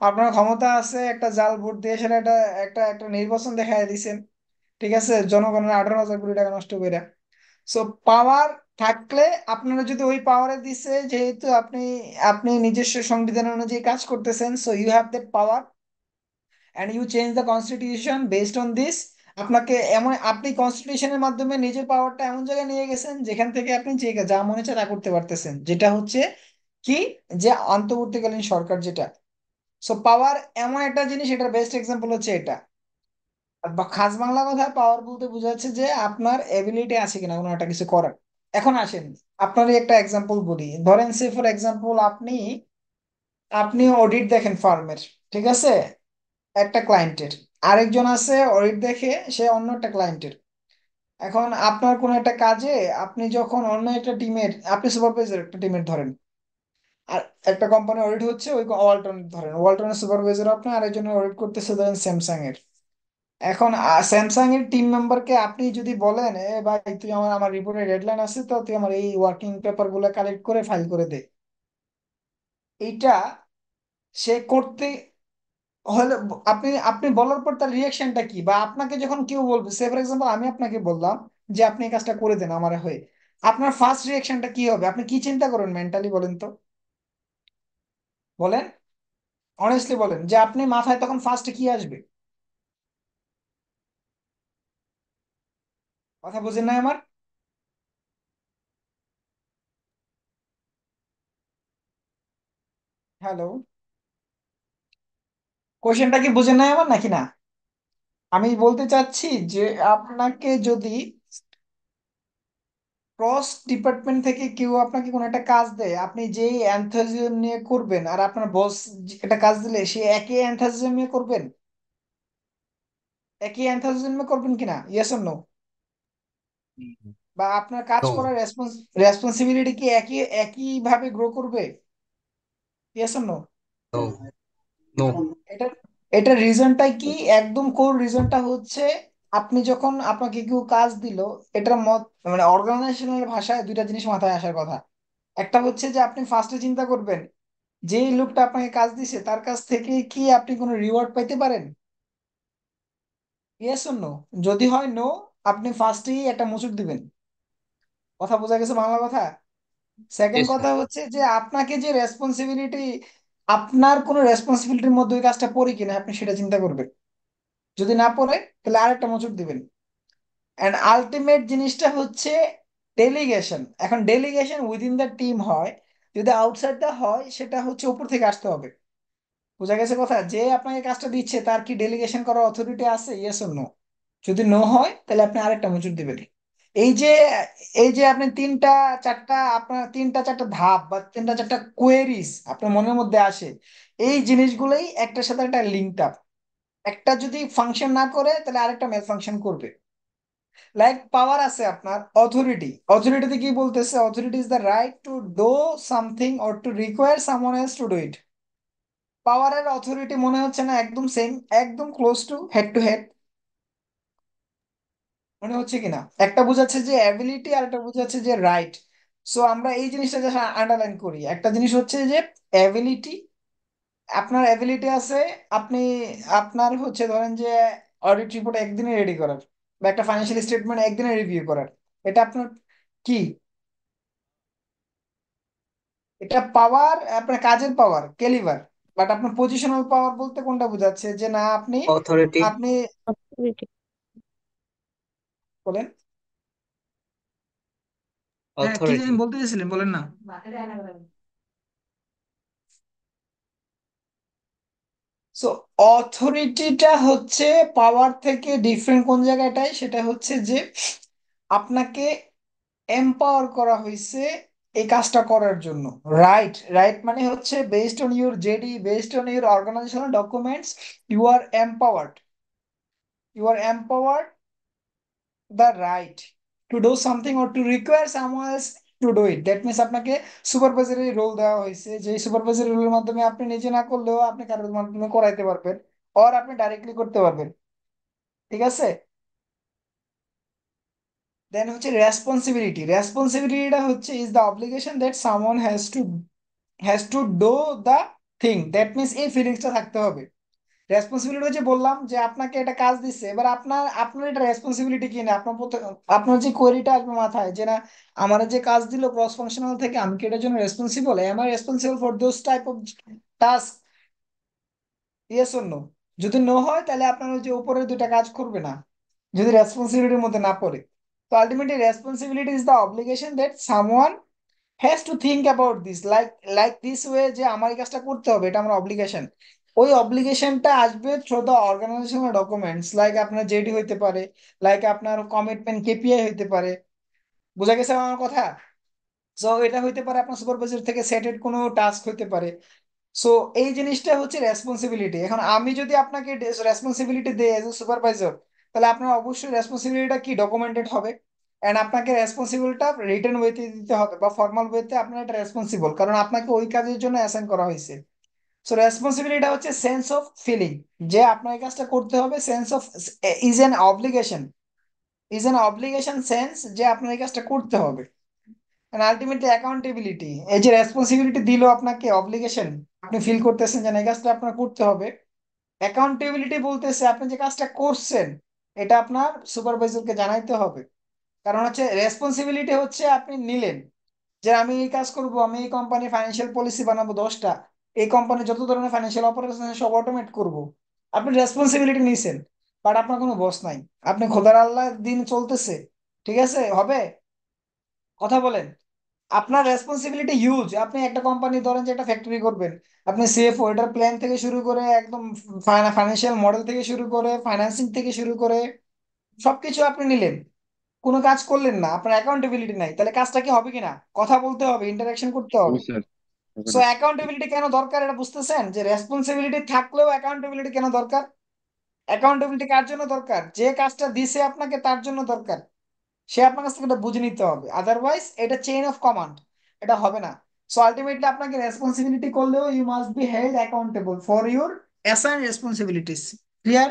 আপনার ক্ষমতা আছে একটা জাল ভোট দিয়ে সেটা একটা একটা একটা নির্বাচন দেখাই দিয়েছেন। ঠিক আছে, জনগণের 18,000 কোটি টাকা নষ্ট করে। সো পাওয়ার থাকলে, আপনারা যদি ওই পাওয়ারে দিছে, যেহেতু আপনি আপনি নিজস্ব সংবিধান অনুযায়ী কাজ করতেছেন, so you have that power and you change the constitution based on this. আপনাকে এমন, আপনি কনস্টিটিউশনের মাধ্যমে নিজের পাওয়ারটা এমন জায়গায় নিয়ে গেছেন যেখান থেকে আপনি যে যা মনে চায় তা করতে পারতেছেন, যেটা হচ্ছে কি, যে অন্তর্বর্তীকালীন সরকার যেটা। সো পাওয়ার এমন একটা জিনিস, এটার বেস্ট এক্সাম্পল হচ্ছে এটা। আর বা খাস বাংলা কথায় পাওয়ার বলতে বোঝাচ্ছে যে আপনার এবিলিটি আছে কিনা কোনো একটা কিছু করার। এখন আসেন, আপনারই একটা এক্সাম্পল বলি। ধরেন সে ফর এক্সাম্পল আপনি আপনি অডিট দেখেন ফার্মের, ঠিক আছে, একটা ক্লায়েন্টের। আরেকজন আছে অডিট দেখে সে অন্য একটা ক্লায়েন্টের। এখন আপনার কোন একটা কাজে আপনি যখন অন্য একটা টিমের, আপনি সুপারভাইজার একটা টিমের ধরেন, আর একটা কোম্পানি অডিট হচ্ছে, ওই ওয়ালটন ধরেন, ওয়ালটনের সুপারভাইজার আপনি, আরেকজনের অডিট করতেছে ধরেন স্যামসাং এর। এখন স্যামসাং এর টিম মেম্বারকে আপনি যদি বলেন, এ ভাই তুই আমার আমার রিপোর্টের ডেডলাইন আছে, তো তুই আমার এই ওয়ার্কিং পেপার গুলো কালেক্ট করে ফাইল করে দে, এইটা সে করতে হলে আপনি আপনি বলার পর তার রিয়াকশনটা কি, বা আপনাকে যখন কেউ বলবে, সে ফর এক্সাম্পল আমি আপনাকে বললাম যে আপনি এই কাজটা করে দেন আমার হয়ে, আপনার ফার্স্ট রিয়াকশনটা কি হবে? আপনি কি চিন্তা করেন মেন্টালি, বলেন তো, বলেন, অনেস্টলি বলেন, যে আপনি মাথায় তখন ফার্স্টে কি আসবে? কথা বুঝেন না আমার? হ্যালো, কোশ্চেনটা কি বুঝেন নাই আমার নাকি না? আমি বলতে চাচ্ছি যে আপনাকে যদি ক্রস ডিপার্টমেন্ট থেকে কেউ আপনাকে কোনো একটা কাজ দেয়, আপনি যেই এনথুজিয়াজম নিয়ে করবেন, আর আপনার বস একটা কাজ দিলে সে একই এনথুজিয়াজম নিয়ে করবেন, একই এনথুজিয়াজম নিয়ে করবেন কিনা, ইয়েস অর নো? বা আপনার কাজ নো। করার রেসপন্সিবিলিটি কি একই একই ভাবে গ্রো করবে, yes or no? No. No. এটা এটার রিজনটা কি? একদম কোর রিজনটা হচ্ছে, আপনি যখন আপনাকে কেউ কাজ দিল, এটার মত মানে অর্গানাইজেশনাল ভাষায় দুইটা জিনিস মাথায় আসার কথা। একটা হচ্ছে যে আপনি ফার্স্টে চিন্তা করবেন যে লোকটা আপনাকে কাজ দিছে তার কাছ থেকে কি আপনি কোনো রিওয়ার্ড পাইতে পারেন, ইয়েস অর নো। যদি হয় নো, আপনি ফার্স্টেই একটা মুচুর দিবেন। কথা বোঝা গেছে বাংলা কথা? Second Yes, sir. কথা হচ্ছে যে আপনাকে যে রেসপন্সিবিলিটি, আপনার কোনো রেসপন্সিবিলিটির মধ্যে ওই কাজটা পড়ে কিনা আপনি সেটা চিন্তা করবেন। যদি না পড়ে তাহলে আরেকটা মোচড় দিবেন। অ্যান্ড আলটিমেট জিনিসটা হচ্ছে ডেলিগেশন। এখন ডেলিগেশন উইদিন দ্য টিম হয়, যদি আউটসাইড দা হয় সেটা হচ্ছে উপর থেকে আসতে হবে। বোঝা গেছে কথা? যে আপনাকে কাজটা দিচ্ছে তার কি ডেলিগেশন করার অথরিটি আছে, ইয়েস অর নো? যদি নো হয় তাহলে আপনি আরেকটা মোচড় দিবেন। এই যে এই যে আপনি তিনটা চারটা, আপনার তিনটা চারটা ধাপ বা তিনটা চারটা কোয়েরিজ আপনার মনের মধ্যে আসে, এই জিনিসগুলোই একটার সাথে একটা লিঙ্কড আপ। একটা যদি ফাংশন না করে তাহলে আরেকটা মেল ফাংশন করবে। লাইক পাওয়ার আছে আপনার অথরিটি, অথরিটিতে কি বলতেছে? Authority is the right to do something or to require someone else to do it. পাওয়ারের অথরিটি মনে হচ্ছে না একদম সেম, একদম close to head to head? মনে হচ্ছে কিনা? একটা বুঝাচ্ছে যে অ্যাবিলিটি আর একটা বুঝাচ্ছে যে রাইট। সো আমরা এই জিনিসটা যখন আন্ডারলাইন করি, একটা জিনিস হচ্ছে যে অ্যাবিলিটি, আপনার অ্যাবিলিটি আছে, আপনি আপনার হচ্ছে ধরেন যে অডিট রিপোর্ট একদিনে রেডি করার বা একটা ফাইন্যান্সিয়াল স্টেটমেন্ট একদিনে রিভিউ করার, এটা আপনার কি? এটা পাওয়ার, আপনার কাজের পাওয়ার ক্যালিবার। বাট আপনার পজিশনাল পাওয়ার বলতে কোনটা বোঝাচ্ছে যে না আপনি Authority, আপনি Authority. বলেন। হ্যাঁ, কি জানি authority. বলতে গেছিলেন, বলেন না। সো অথরিটিটা হচ্ছে পাওয়ার থেকে ডিফারেন্ট কোন জায়গাটায়, সেটা হচ্ছে যে আপনাকে এম্পাওয়ার করা হয়েছে এই কাজটা করার জন্য। রাইট, রাইট মানে হচ্ছে based on your JD, based on your organisational documents, you are empowered, you are empowered the right to do something or to require someone else to do it. That means আপনাকে supervisory role দেওয়া হয়েছে, যে supervisory রোলের মাধ্যমে আপনি নিজে না করলেও আপনি কারোর মাধ্যমে করাইতে পারবেন, অর আপনি ডাইরেক্টলি করতে পারবেন। ঠিক আছে? দেন হচ্ছে রেসপন্সিবিলিটি। রেসপন্সিবিলিটিটা হচ্ছে is the obligation that someone has to do the thing. That means এই ফিলিংসটা থাকতে হবে। রেসপন্সিবিলিটি হচ্ছে বললাম যে আপনাকে একটা কাজ দিচ্ছে, এবার আপনার আপনার এটা রেসপন্সিবিলিটি কি না, আপনার যে কোয়েরিটা আসবে মাথায় যে না আমার যে কাজ দিল ক্রস ফাংশনাল থেকে, আমি কি এটার জন্য responsible, am I responsible for those type of task, yes or no? যদি নো হয় তাহলে আপনার ওই যে উপরের দুইটা কাজ করবে না, যদি রেসপন্সিবিলিটির মধ্যে না পড়ে। তো ultimately responsibility is the obligation that someone has to think about this, like this way, যে আমার এই কাজটা করতে হবে, এটা আমার অব্লিগেশন। ওই অব্লিগেশনটা আসবে through the organisational documents, like আপনার জেডি হইতে পারে, লাইক আপনার কমিটমেন্ট কেপিআই হইতে পারে। বোঝা গেছে আমার কথা? সো এটা হইতে পারে আপনার সুপারভাইজার থেকে সেটেড কোনো টাস্ক হইতে পারে। সো এই জিনিসটা হচ্ছে রেসপন্সিবিলিটি। এখন আমি যদি আপনাকে রেসপন্সিবিলিটি দিই এজ এ সুপারভাইজার, তাহলে আপনার অবশ্যই রেসপন্সিবিলিটিটা কি ডকুমেন্টেড হবে, এন্ড আপনাকে রেসপন্সিবিলিটা রিটেন ওয়েতে দিতে হবে বা ফর্মাল ওয়েতে আপনার এটা রেসপন্সিবল, কারণ আপনাকে ওই কাজের জন্য অ্যাসাইন করা হয়েছে। সো রেসপন্সিবিলিটি হচ্ছে সেন্স অফ ফিলিং, যে আপনার এই কাজটা করতে হবে। Sense of is an obligation, is an obligation sense যে আপনার এই কাজটা করতে হবে। আলটিমেটলি অ্যাকাউন্টেবিলিটি, এই যে রেসপন্সিবিলিটি দিল আপনাকে অব্লিগেশন, আপনি ফিল করতেছেন যে না, এই কাজটা আপনার করতে হবে। অ্যাকাউন্টেবিলিটি বলতেছে আপনি যে কাজটা করছেন এটা আপনার সুপারভাইজারকে জানাইতে হবে। কারণ হচ্ছে রেসপন্সিবিলিটি হচ্ছে আপনি নিলেন যে আমি এই কাজ করব, আমি এই কোম্পানির ফাইন্যান্সিয়াল পলিসি বানাবো 10টা, এই কোম্পানির যত ধরনের ফাইন্যান্সিয়াল অপারেশন সব অটোমেট করব। আপনি রেসপন্সিবিলিটি নিছেন, বাট আপনার কোনো বস নাই, আপনি খোদার আল্লাহ দিন চলতেছে। ঠিক আছে? হবে? কথা বলেন। আপনার রেসপন্সিবিলিটি হিউজ। আপনি একটা কোম্পানি ধরেন যে একটা ফ্যাক্টরি করবেন, আপনি সিএফও, এটার প্ল্যান থেকে শুরু করে একদম ফাইন্যান্সিয়াল মডেল থেকে শুরু করে ফাইন্যান্সিং থেকে শুরু করে সবকিছু আপনি নিলেন, কোনো কাজ করলেন না, আপনার অ্যাকাউন্টেবিলিটি নাই, তাহলে কাজটা কি হবে কিনা? কথা বলতে হবে, ইন্টারাকশন করতে হবে। স্যার সো অ্যাকাউন্টেবিলিটি কেন দরকার এটা বুঝতেছেন, যে রেসপন্সিবিলিটি থাকলেও অ্যাকাউন্টেবিলিটি কেন দরকার? অ্যাকাউন্টেবিলিটি কার জন্য দরকার? যে কাজটা দিছে আপনাকে তার জন্য দরকার। সে আপনার কাছ থেকে এটা বুঝে নিতে হবে, আদারওয়াইজ এটা চেইন অফ কমান্ড, এটা হবে না। সো আলটিমেটলি আপনাকে রেসপন্সিবিলিটি করলেও you must be held accountable for your assign responsibilities. Clear?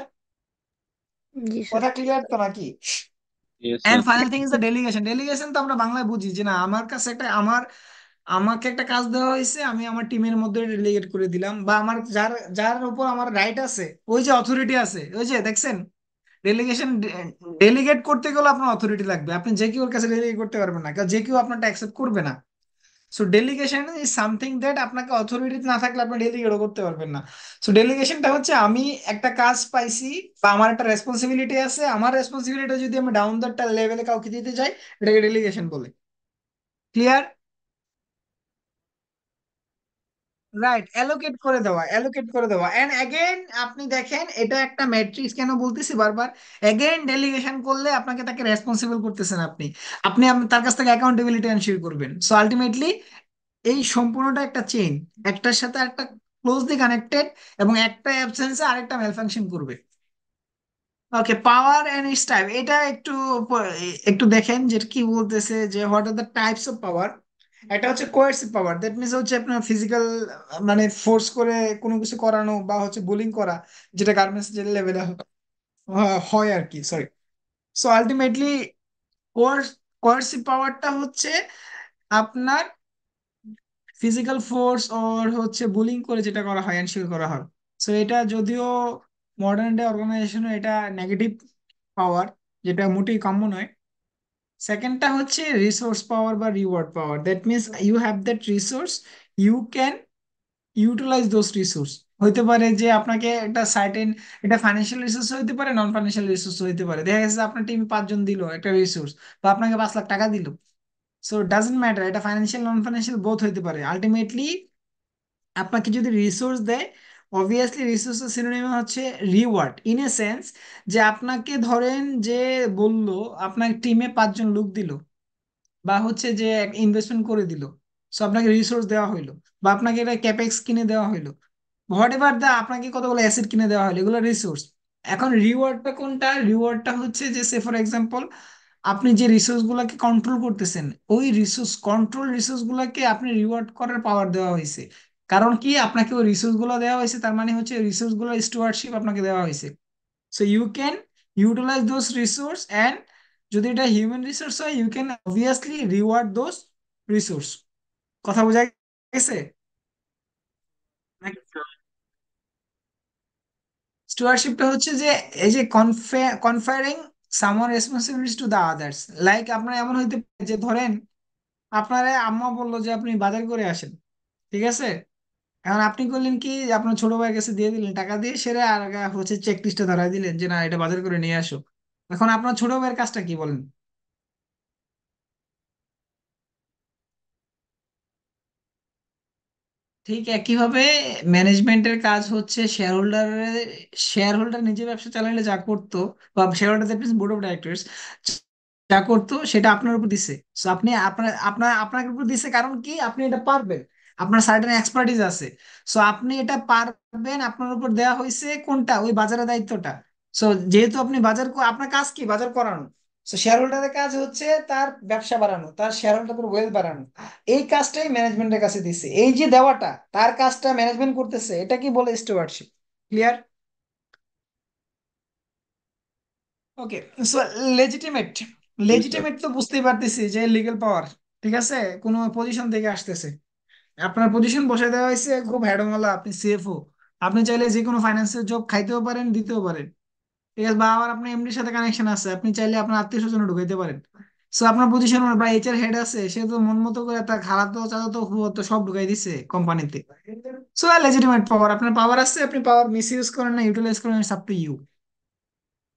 জি স্যার। কথা ক্লিয়ার তো নাকি? Yes and sir final thing is the delegation. Delegation তো আমরা বাংলায় বুঝি যে না আমার কাছে একটা, আমার আমাকে একটা কাজ দেওয়া হয়েছে, আমি আমার টিমের মধ্যে ডেলিগেট করে দিলাম, বা আমার যার যার উপর আমার রাইট আছে, ওই যে অথরিটি আছে, ওই যে দেখছেন, ডেলিগেশন, ডেলিগেট করতে গেলে আপনার অথরিটি লাগবে, আপনি যে কেউ কাছে ডেলিগেট করতে পারবেন না, কারণ যে কেউ আপনারটা অ্যাকসেপ্ট করবে না। So delegation is something that আপনাকে অথরিটি না থাকলে আপনি ডেলিগেটও করতে পারবেন না। সো ডেলিগেশনটা হচ্ছে আমি একটা কাজ পাইছি বা আমার একটা রেসপন্সিবিলিটি আছে, আমার রেসপন্সিবিলিটি যদি আমি ডাউন দ্য লেভেলে কাউকে দিতে যাই, এটাকে ডেলিগেশন বলে। ক্লিয়ার? রাইট, অ্যালোকেট করে দেওয়া, অ্যালোকেট করে দেওয়া। এন্ড অ্যাগেন আপনি দেখেন, এটা একটা ম্যাট্রিক্স, কেন বলতেছি বারবার, অ্যাগেন ডেলিগেশন করলে আপনাকে তাকে রেসপন্সিবল করতেছেন আপনি, তার কাছ থেকে অ্যাকাউন্টেবিলিটি এনশিওর করবেন। সো আলটিমেটলি এই সম্পূর্ণটা একটা চেইন, একটার সাথে একটা ক্লোজলি কানেক্টেড, এবং একটা অ্যাবসেন্সে আরেকটা ম্যালফাংশন করবে। ওকে, পাওয়ার এন্ড ইটস টাইপ, এটা একটু একটু দেখেন যে কি বলতেছে, যে what are the types of পাওয়ার। একটা হচ্ছে কোয়ার্সিভ পাওয়ার, দ্যাট মিনস হচ্ছে আপনার ফিজিক্যাল, মানে ফোর্স করে কোনো কিছু করানো বা হচ্ছে বুলিং করা, যেটা গার্মেন্টস যে লেভেলে হয় আর কি, সরি। সো আলটিমেটলি কোয়ার্সিভ পাওয়ারটা হচ্ছে আপনার ফিজিক্যাল ফোর্স ওর হচ্ছে বুলিং করে যেটা করা হয়, এনশিওর করা হয়। সো এটা যদিও মডার্ন ডে অর্গানাইজেশনে এটা নেগেটিভ পাওয়ার, যেটা মোটেই কাম্য নয়। সেকেন্ডটা হচ্ছে রিসোর্স পাওয়ার বা reward power, that means you have that resource, you can utilise those resource. হইতে পারে যে আপনাকে একটা সার্টেন, এটা ফাইন্যান্সিয়াল রিসোর্স হইতে পারে, নন ফাইন্যান্সিয়াল রিসোর্স হইতে পারে। দেখা গেছে যে আপনার টিমে 5 জন দিল একটা রিসোর্স, বা আপনাকে 5 লাখ টাকা দিল। সো ডাজন্ট ম্যাটার, এটা ফাইন্যান্সিয়াল নন ফাইন্যান্সিয়াল বোথ হইতে পারে। আলটিমেটলি আপনাকে যদি রিসোর্স দেয়, অবভিয়াসলি রিসোর্সের সিনোনিম হচ্ছে রিওয়ার্ড, ইন এ সেন্স যে আপনাকে ধরেন যে বলল, আপনার টিমে 5 জন লোক দিল, বা হচ্ছে যে ইনভেস্টমেন্ট করে দিল, সো আপনাকে রিসোর্স দেওয়া হইলো, বা আপনাকে এটা ক্যাপেক্স কিনে দেওয়া হইলো, হোয়াট এভার দা, আপনাকে কতগুলো অ্যাসেট কিনে দেওয়া হলো, এগুলো রিসোর্স। এখন রিওয়ার্ডটা কোনটা? রিওয়ার্ডটা হচ্ছে যে, সে ফর এক্সাম্পল, আপনি যে রিসোর্স গুলাকে কন্ট্রোল করতেছেন, ওই রিসোর্স গুলাকে আপনি রিওয়ার্ড করার পাওয়ার দেওয়া হয়েছে। কারণ কি, আপনাকে ওই রিসোর্স গুলো দেওয়া হয়েছে, তার মানে হচ্ছে রিসোর্স গুলোর স্টুয়ার্ডশিপ আপনাকে দেওয়া হয়েছে। So you can utilise those resource, and যদি এটা হিউম্যান রিসোর্স হয়, you can obviously reward those resource. কথা বোঝা গেছে? স্টুয়ারশিপটা হচ্ছে যে, এই যে conferring someone responsibilities to the others. Like আপনার এমন হইতে পারে যে, ধরেন আপনার আম্মা বললো যে আপনি বাজার করে আসেন, ঠিক আছে? এখন আপনি করলেন কি, আপনার ছোট ভাইয়ের কাছে দিয়ে দিলেন, টাকা দিয়ে সেরে, আর হচ্ছে চেক লিস্টে ধরাই দিলেন যে না, এটা বাজার করে নিয়ে আসো। এখন আপনার ছোট ভাইয়ের কাজটা কি বলেন? ঠিক একইভাবে ম্যানেজমেন্টের কাজ হচ্ছে শেয়ার হোল্ডার নিজে ব্যবসা চালাইলে যা করতো, বা share holder board of directors যা করতো, সেটা আপনার উপর দিছে। So আপনি আপনার উপর দিছে, কারণ কি, আপনি এটা পারবেন, আপনার সার্টেন এক্সপার্টিস আছে। সো আপনি এটা পারবেন, আপনার উপর দেওয়া হয়েছে কোনটা, ওই বাজারের দায়িত্বটা। সো যেহেতু আপনি আপনার কাজ কি, বাজার করানো। সো শেয়ার হোল্ডারের কাজ হচ্ছে তার ব্যবসা বাড়ানো, তার শেয়ার হোল্ডারের ওয়েলথ বাড়ানো। এই কাজটাই ম্যানেজমেন্টের কাছে দিছে, এই যে দেওয়াটা, তার কাজটা ম্যানেজমেন্ট করতেছে, এটা কি বলে? স্টুয়ার্ডশিপ। ক্লিয়ার? ওকে। সো লেজিটিমেট, জি স্যার। লেজিটিমেট তো বুঝতেই পারতেছি যে লিগ্যাল পাওয়ার, ঠিক আছে, কোনো পজিশন থেকে আসতেছে। আপনার পজিশন বসে দেওয়া হয়েছে খুব হ্যাডমওয়ালা, আপনি সিএফও, আপনি চাইলে যে কোনো ফাইন্যান্সিয়াল জব খাইতেও পারেন, দিতেও পারেন, ঠিক আছে? বা আবার আপনার এমডির সাথে কানেকশন আছে, আপনি চাইলে আপনার আত্মীয় স্বজন ঢুকাইতে পারেন। সো আপনার পজিশন, বা এইচআর হেড আছে, সে তো মন মতো করে তার খালাতো চাচাতো ফুফাতো সব ঢুকাই দিছে কোম্পানিতে। সো লেজিটিমেট পাওয়ার, আপনার পাওয়ার আছে, আপনি পাওয়ার মিস ইউজ করেন না ইউটিলাইজ করেন, it's up to you.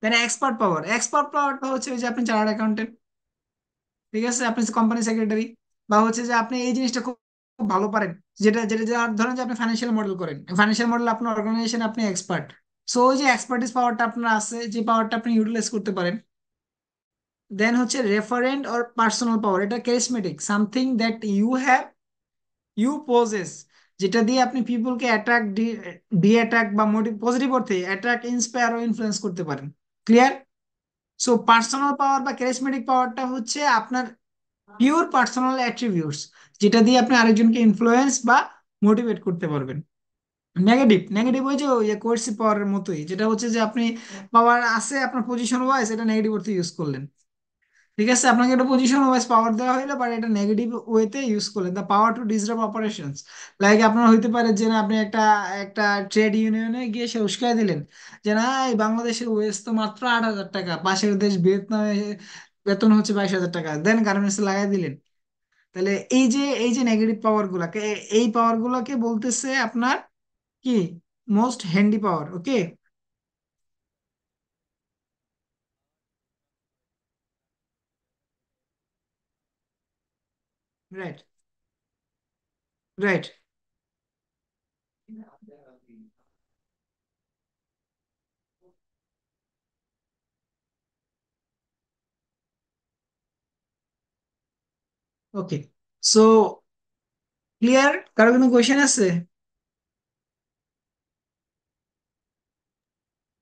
Then expert power, expert পাওয়ারটা হচ্ছে ওই যে আপনি চার্টার্ড অ্যাকাউন্টেন্ট, ঠিক আছে, আপনি কোম্পানি সেক্রেটারি, বা হচ্ছে যে আপনি এই জিনিসটা খুব খুব ভালো পারেন, ধরেন যে আপনি ফাইন্যান্সিয়াল মডেল করেন, ফাইন্যান্সিয়াল মডেল আপনার অর্গানাইজেশন, আপনি এক্সপার্ট। সো ওই যে এক্সপার্টিস পাওয়ারটা আপনার আছে, যে পাওয়ারটা আপনি ইউটিলাইজ করতে পারেন। দেন হচ্ছে রেফারেন্ট অর পার্সোনাল পাওয়ার, এটা charismatic, something that you have, you possess, যেটা দিয়ে আপনি পিপলকে অ্যাট্রাক্ট, ডি অ্যাট্রাক্ট, বা পজিটিভ অর্থে অ্যাট্রাক্ট, ইন্সপায়ার ও ইনফ্লুয়েন্স করতে পারেন। ক্লিয়ার? সো পার্সোনাল পাওয়ার বা ক্যারিসমেটিক পাওয়ারটা হচ্ছে আপনার পিওর পার্সোনাল অ্যাট্রিবিউটস, যেটা দিয়ে আপনি আরেকজনকে ইনফ্লুয়েন্স বা মোটিভেট করতে পারবেন। নেগেটিভ, নেগেটিভ ওই যে ওই কোয়েরসিভ পাওয়ারের মতোই, যেটা হচ্ছে যে আপনি পাওয়ার আছে আপনার পজিশন ওয়াইজ, এটা নেগেটিভ অর্থে ইউজ করলেন। ঠিক আছে, আপনাকে একটা পজিশন ওয়াইজ পাওয়ার দেওয়া হইলো, বাট এটা নেগেটিভ ওয়েতে ইউজ করলেন, the power to disrupt operations. Like আপনার হইতে পারে যে না, আপনি একটা একটা ট্রেড ইউনিয়নে গিয়ে সে উস্কাই দিলেন যে না, এই বাংলাদেশের ওয়েজ তো মাত্র 8,000 টাকা, পাশের দেশ ভিয়েতনামে বেতন হচ্ছে 22,000 টাকা, দেন গার্মেন্টস লাগাই দিলেন। তাহলে এই যে নেগেটিভ পাওয়ার গুলাকে, এই পাওয়ার গুলাকে বলতেছে আপনার কি মোস্ট হ্যান্ডি পাওয়ার। ওকে, রাইট, রাইট। ওকে, সো ক্লিয়ার? কারো কোনো কোয়েশ্চেন আছে?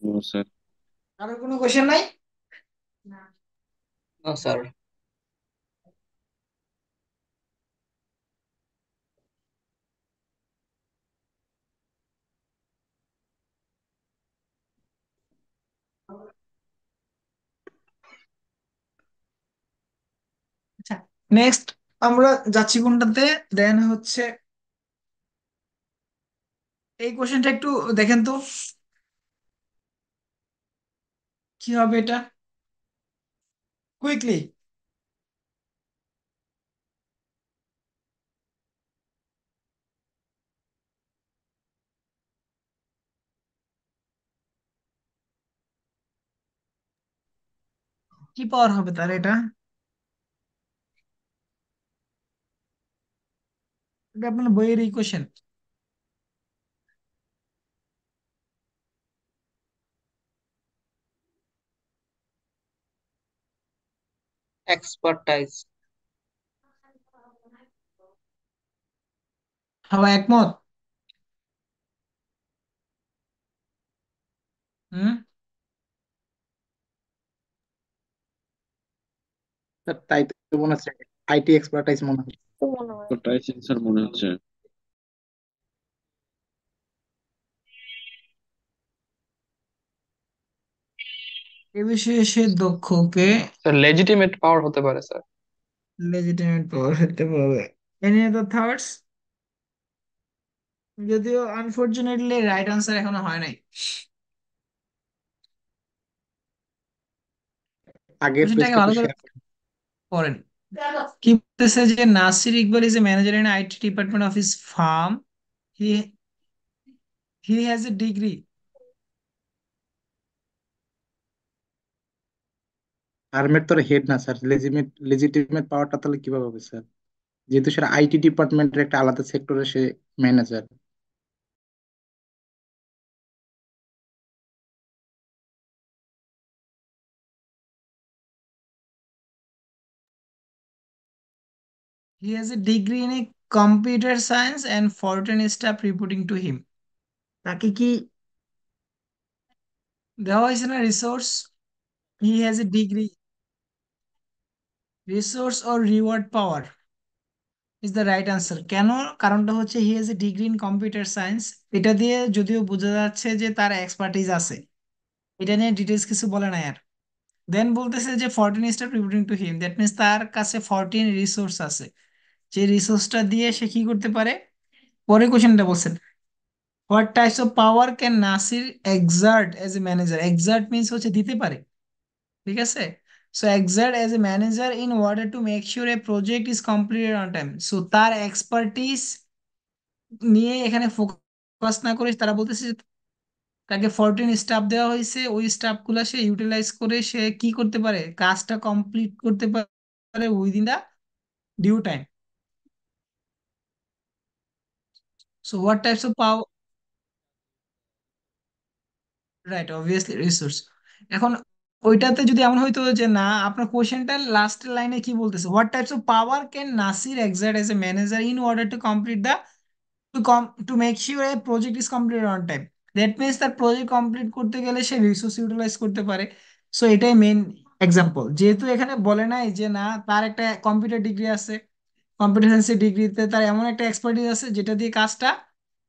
No, sir. কারো কোনো কোয়েশ্চেন নাই? No sir. আচ্ছা, নেক্সট আমরা যাচ্ছি কোনটাতে? দেন হচ্ছে এই কোশ্চেনটা একটু দেখেন তো, কি হবে এটা, কুইকলি। কি পাওয়ার হবে তার এটা? এটা আপনার বইয়ের এই কোশ্চেন। এক্সপার্টাইজ। সবাই একমত? হুম। স্যার তাই তো মনে হচ্ছে, আইটি এক্সপার্টাইজ মনে হয়। তো মনে হয়। তো টাই সেন্সার মনে হচ্ছে। এ বিষয়ে সে দক্ষ। ওকে, স্যার লেজিটিমেট পাওয়ার হতে পারে স্যার। লেজিটিমেট পাওয়ার হতে পারে। Any other thoughts? যদিও আনফরচুনেটলি রাইট আনসার এখনো হয় নাই। আগের কোশ্চেনটাকে পেজটা ভালো একটু করে শেয়ার করুন। পড়েন। কি বলতেছে যে Nasir Iqbal is a manager in IT department of his firm. He he has a degree. আর্মের তো হেড না স্যার, লেজিটিমেট পাওয়ারটা তাহলে কিভাবে হবে স্যার? যেহেতু সেটা আইটি ডিপার্টমেন্টের একটা আলাদা সেক্টরে সে manager. He has a degree in a computer science and 14 staff reporting to him. তাকে কি দেওয়া হয়েছে না resource? He has a degree, resource or reward power is the right answer. কেন? কারণটা হচ্ছে হি has a degree in computer science. এটা দিয়ে যদিও বোঝা যাচ্ছে যে তার এক্সপার্টিজ আছে, এটা নিয়ে ডিটেলস কিছু বলে না আর। দেন বলতেছে যে 14 star reporting to him, that means তার কাছে 14 রিসোর্স আছে, যে রিসোর্সটা দিয়ে সে কি করতে পারে। পরে কোশ্চেনটা বলছেন, what types of power can Nasir exert as a manager. Excerpt means হচ্ছে দিতে পারে, ঠিক আছে? So excerpt as a manager in order two make sure a project is completed on time. So তার এক্সপার্টিস নিয়ে এখানে ফোকাস না করে তারা বলতেছে যে তাকে 14 স্টাফ দেওয়া হয়েছে, ওই স্টাফ গুলা সে ইউটিলাইজ করে সে কি করতে পারে, কাজটা কমপ্লিট করতে পারে within the due time. So what types of power, right, obviously resource. এখন ওইটাতে যদি এমন হইতো যে না, আপনার কোশ্চেনটার লাস্টের লাইনে কি বলতেছে, what types of power can Nasir exert as a manager in order to complete the to make sure a project is complete on time. That means তার প্রজেক্ট কমপ্লিট করতে গেলে সে রিসোর্স ইউটিলাইজ করতে পারে। সো এটাই মেইন এক্সাম্পল। যেহেতু এখানে বলে নাই যে না তার একটা কম্পিউটার ডিগ্রি আছে, কম্পিউটার সায়েন্সের ডিগ্রিতে তার এমন একটা এক্সপার্টিস আছে যেটা দিয়ে কাজটা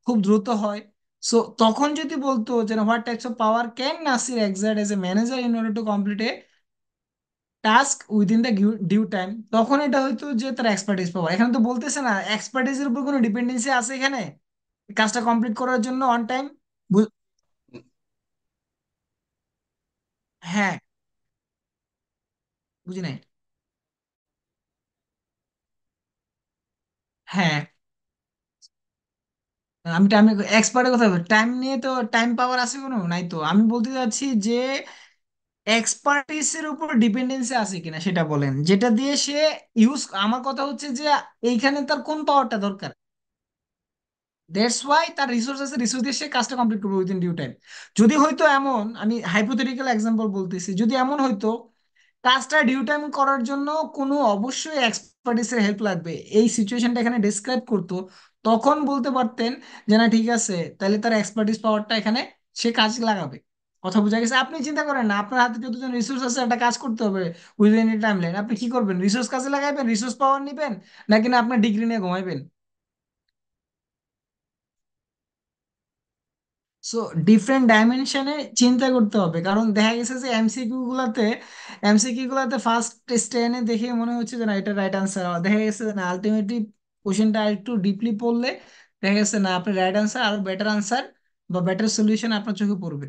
খুব দ্রুত হয়। সো তখন যদি বলতো যে what types of power can Nasir exert as a manager in order to complete a task within the due time, তখন এটা হয়তো যে তার এক্সপার্টিস পাওয়া। এখানে তো বলতেছে না এক্সপার্টিসের উপর কোনো ডিপেন্ডেন্সি আছে এখানে কাজটা কমপ্লিট করার জন্য অন টাইম। হ্যাঁ, বুঝি নাই। হ্যাঁ, আমি টাইম এক্সপার্টের কথা বলছি, টাইম নিয়ে তো টাইম পাওয়ার আছে কোনো নাই, তো আমি বলতে চাচ্ছি যে এক্সপার্টিসের উপর ডিপেন্ডেন্সি আছে কিনা সেটা বলেন, যেটা দিয়ে সে ইউজ। আমার কথা হচ্ছে যে এইখানে তার কোন পাওয়ারটা দরকার, দ্যাটস ওয়াই তার রিসোর্স আছে, রিসোর্স দিয়ে সে কাজটা কমপ্লিট করবে উইদিন ডিউ টাইম। যদি হয়তো এমন, আমি হাইপোথেটিক্যাল এক্সাম্পল বলতেছি, যদি এমন হয়তো কাজটা ডিউ টাইম করার জন্য কোনো অবশ্যই এক্সপার্টিসের হেল্প লাগবে, এই সিচুয়েশনটা এখানে ডিসক্রাইব করতো, তখন বলতে পারতেন যে না ঠিক আছে, তাহলে তার এক্সপার্টিস পাওয়ারটা এখানে সে কাজ লাগাবে। কথা বোঝা গেছে? আপনি চিন্তা করেন না, আপনার হাতে যতজন রিসোর্স আছে একটা কাজ করতে হবে উইদিন এ টাইম লাইন, আপনি কি করবেন? রিসোর্স কাজে লাগাইবেন, রিসোর্স পাওয়ার নিবেন, নাকি না আপনার ডিগ্রি নিয়ে ঘুমাইবেন? সো ডিফারেন্ট ডাইমেনশনে চিন্তা করতে হবে, কারণ দেখা গেছে যে এমসিকিউ গুলাতে ফার্স্ট স্টেনে দেখে মনে হচ্ছে যে না এটা রাইট আনসার, দেখা গেছে যে না আলটিমেটলি কোশ্চেনটা একটু ডিপলি পড়লে দেখা গেছে না আপনি রাইট আনসার আর বেটার আনসার বা বেটার সলিউশন আপনার চোখে পড়বে।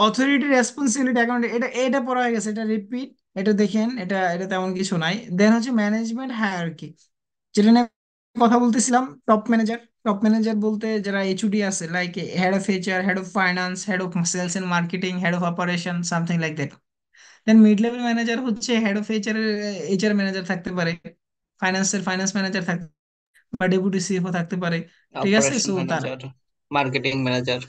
অথরিটি রেসপন্সিবিলিটি অ্যাকাউন্ট, এটা এটা পড়া হয়ে গেছে, এটা রিপিট। এটা দেখেন, এটা এটা তেমন কিছু নাই। দেন হচ্ছে ম্যানেজমেন্ট হায়ারার্কি, যেটা নিয়ে কথা বলতেছিলাম। টপ ম্যানেজার বলতে যারা এইচওডি আছে, like head of HR, head of finance, head of sales and marketing, head of operation, something like that. Then mid level manager হচ্ছে হেড অফ এইচআর এর এইচআর ম্যানেজার থাকতে পারে, ফাইন্যান্সের ফাইন্যান্স ম্যানেজার থাকতে বা ডেপুটি সিএফও থাকতে পারে। ঠিক আছে, অপারেশন সো তারা manager, marketing manager,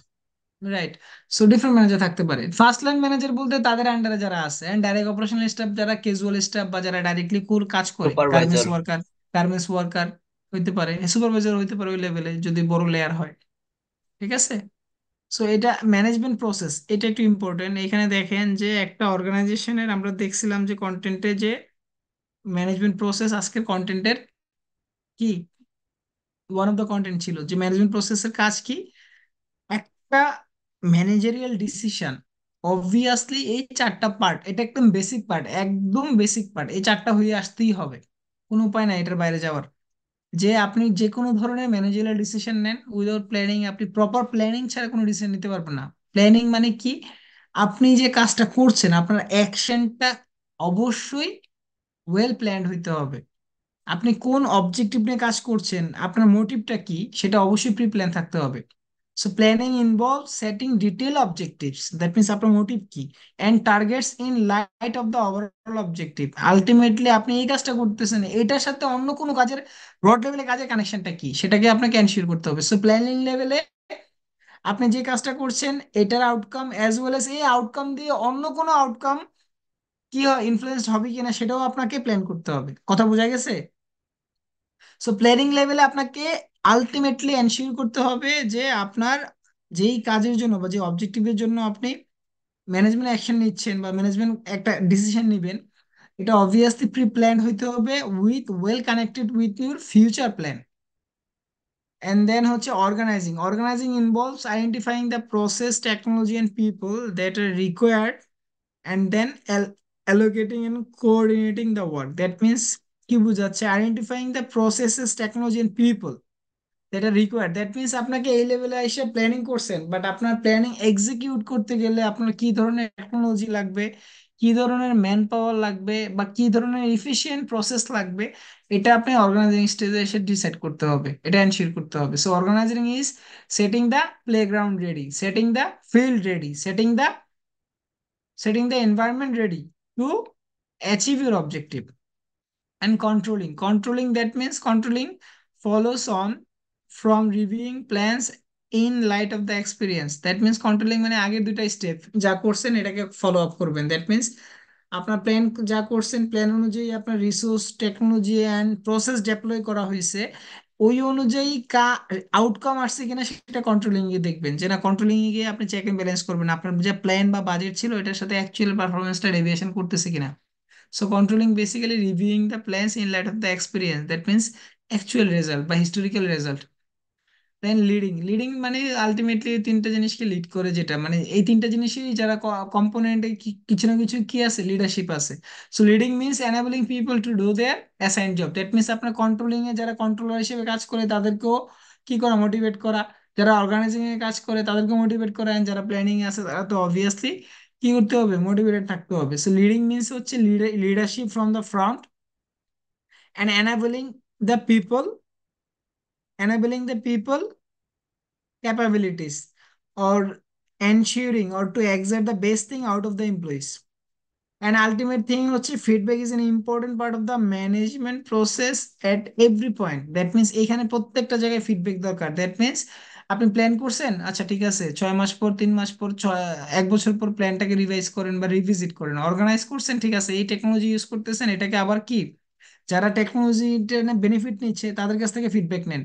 right. So different manager থাকতে পারে। ফার্স্ট লাইন ম্যানেজার বলতে তাদের আন্ডারে যারা আছে, এন্ড ডাইরেক্ট অপারেশনাল স্টাফ যারা ক্যাজুয়াল স্টাফ বা যারা ডাইরেক্টলি কোর কাজ করে, সুপারভাইজার। গার্মেন্টস ওয়ার্কার হইতে পারে, সুপারভাইজার হইতে পারে ওই লেভেলে যদি বড় লেয়ার হয়। ঠিক আছে, সো এটা ম্যানেজমেন্ট প্রসেস, এটা একটু ইম্পর্টেন্ট। এখানে দেখেন যে একটা অর্গানাইজেশনের আমরা দেখছিলাম যে কন্টেন্টে যে ম্যানেজমেন্ট প্রসেস আজকের কন্টেন্টের কি ওয়ান অফ দ্য কন্টেন্ট ছিল যে ম্যানেজমেন্ট প্রসেসের কাজ কি। একটা ম্যানেজারিয়াল ডিসিশন, অবভিয়াসলি এই চারটা পার্ট, এটা একদম বেসিক পার্ট, একদম বেসিক পার্ট, এই চারটা হয়ে আসতেই হবে, কোনো উপায় নাই এটার বাইরে যাওয়ার। যে আপনি যে কোনো ধরনের ম্যানেজারিয়াল ডিসিশন নেন উইদাউট প্ল্যানিং, আপনি প্রপার প্ল্যানিং ছাড়া কোনো ডিসিশন নিতে পারবেন না। প্ল্যানিং মানে কি? আপনি যে কাজটা করছেন আপনার অ্যাকশনটা অবশ্যই ওয়েল প্ল্যান্ড হইতে হবে। আপনি কোন অবজেক্টিভ নিয়ে কাজ করছেন, আপনার মোটিভটা কি, সেটা অবশ্যই প্রি প্ল্যান থাকতে হবে। So planning involve setting detail objectives, that means আপনার মোটিভ কি, and targets in light off the overall objective. Ultimately আপনি এই কাজটা করতেছেন, এটার সাথে অন্য কোনো কাজের ব্রড লেভেলে কাজের কানেকশনটা কি সেটাকে আপনাকে এনশিওর করতে হবে। সো প্ল্যানিং লেভেলে আপনি যে কাজটা করছেন এটার আউটকাম অ্যাজ ওয়েল এস এই আউটকাম দিয়ে অন্য কোনো আউটকাম কি হয় ইনফ্লুয়েন্সড হবে কিনা সেটাও আপনাকে প্ল্যান করতে হবে। কথা বোঝা গেছে? সো প্ল্যানিং লেভেলে আপনাকে আলটিমেটলি এনশিওর করতে হবে যে আপনার যেই কাজের জন্য বা যে অবজেক্টিভের জন্য আপনি ম্যানেজমেন্ট অ্যাকশন নিচ্ছেন বা ম্যানেজমেন্ট একটা ডিসিশন নেবেন, এটা অবভিয়াসলি প্রি প্ল্যান্ড হইতে হবে with well connected with your future plan. And then হচ্ছে organizing involves identifying the process, technology and people that are required, and then allocating and coordinating the work. That means কি বোঝাচ্ছে? Identifying the processes, technology and people that are required, that means আপনাকে এই লেভেলে এসে planning করছেন, but আপনার planning execute করতে গেলে আপনার কি ধরনের টেকনোলজি লাগবে, কি ধরনের ম্যান পাওয়ার লাগবে, বা কি ধরনের ইফিশিয়েন্ট প্রসেস লাগবে, এটা আপনি অর্গানাইজিং স্টেজে এসে ডিসাইড করতে হবে, এটা এনশিওর করতে হবে। So organising is setting the playground ready, setting the field ready, setting the environment ready to achieve your objective. And controlling, that means controlling follows on from reviewing plans in light of the experience. That means controlling মানে আগের দুইটা step যা করছেন এটাকে follow up করবেন। That means আপনার plan যা করছেন, প্ল্যান অনুযায়ী আপনার resource, technology and process deploy করা হয়েছে, ওই অনুযায়ী আউটকাম আসছে কিনা সেটা কন্ট্রোলিং এ দেখবেন, যে না কন্ট্রোলিং এ গিয়ে আপনি চেক এন্ড ব্যালেন্স করবেন আপনার যে প্ল্যান বা বাজেট ছিল এটার সাথে অ্যাকচুয়াল পারফরমেন্সটা ডেভিয়েশন করতেছে কিনা। So controlling basically reviewing the plans in light of the experience. That means actual result by historical result. Then leading, leading মানে আলটিমেটলি তিনটা জিনিসকে লিড করে, যেটা মানে এই তিনটা জিনিসই যারা কম্পোনেন্টে কিছু না কিছু কি আছে, লিডারশিপ আছে। So leading means enabling people to do their assign job, that means আপনার কন্ট্রোলিং এ যারা কন্ট্রোলার হিসেবে কাজ করে তাদেরকেও কি করা, মোটিভেট করা। যারা অর্গানাইজিং এ কাজ করে তাদেরকে মোটিভেট করা, and যারা প্ল্যানিং এ আছে তারা তো অবভিয়াসলি কি করতে হবে, মোটিভেটেড থাকতে হবে। সো লিডিং মিনস হচ্ছে leadership from the front, and the people enabling the people capabilities, or ensuring or to exert the best thing out of the employees. And ultimate thing হচ্ছে feedback is an important part of the management process at every point. That means এখানে প্রত্যেকটা জায়গায় feedback দরকার। That means আপনি plan করছেন, আচ্ছা ঠিক আছে, 6 মাস পর, 3 মাস পর, 1 বছর পর প্ল্যানটাকে রিভাইজ করেন বা রিভিজিট করেন। অর্গানাইজ করছেন, ঠিক আছে, এই টেকনোলজি ইউজ করতেছেন, এটাকে আবার কি, যারা টেকনোলজি বেনিফিট নিচ্ছে তাদের কাছ থেকে ফিডব্যাক নেন।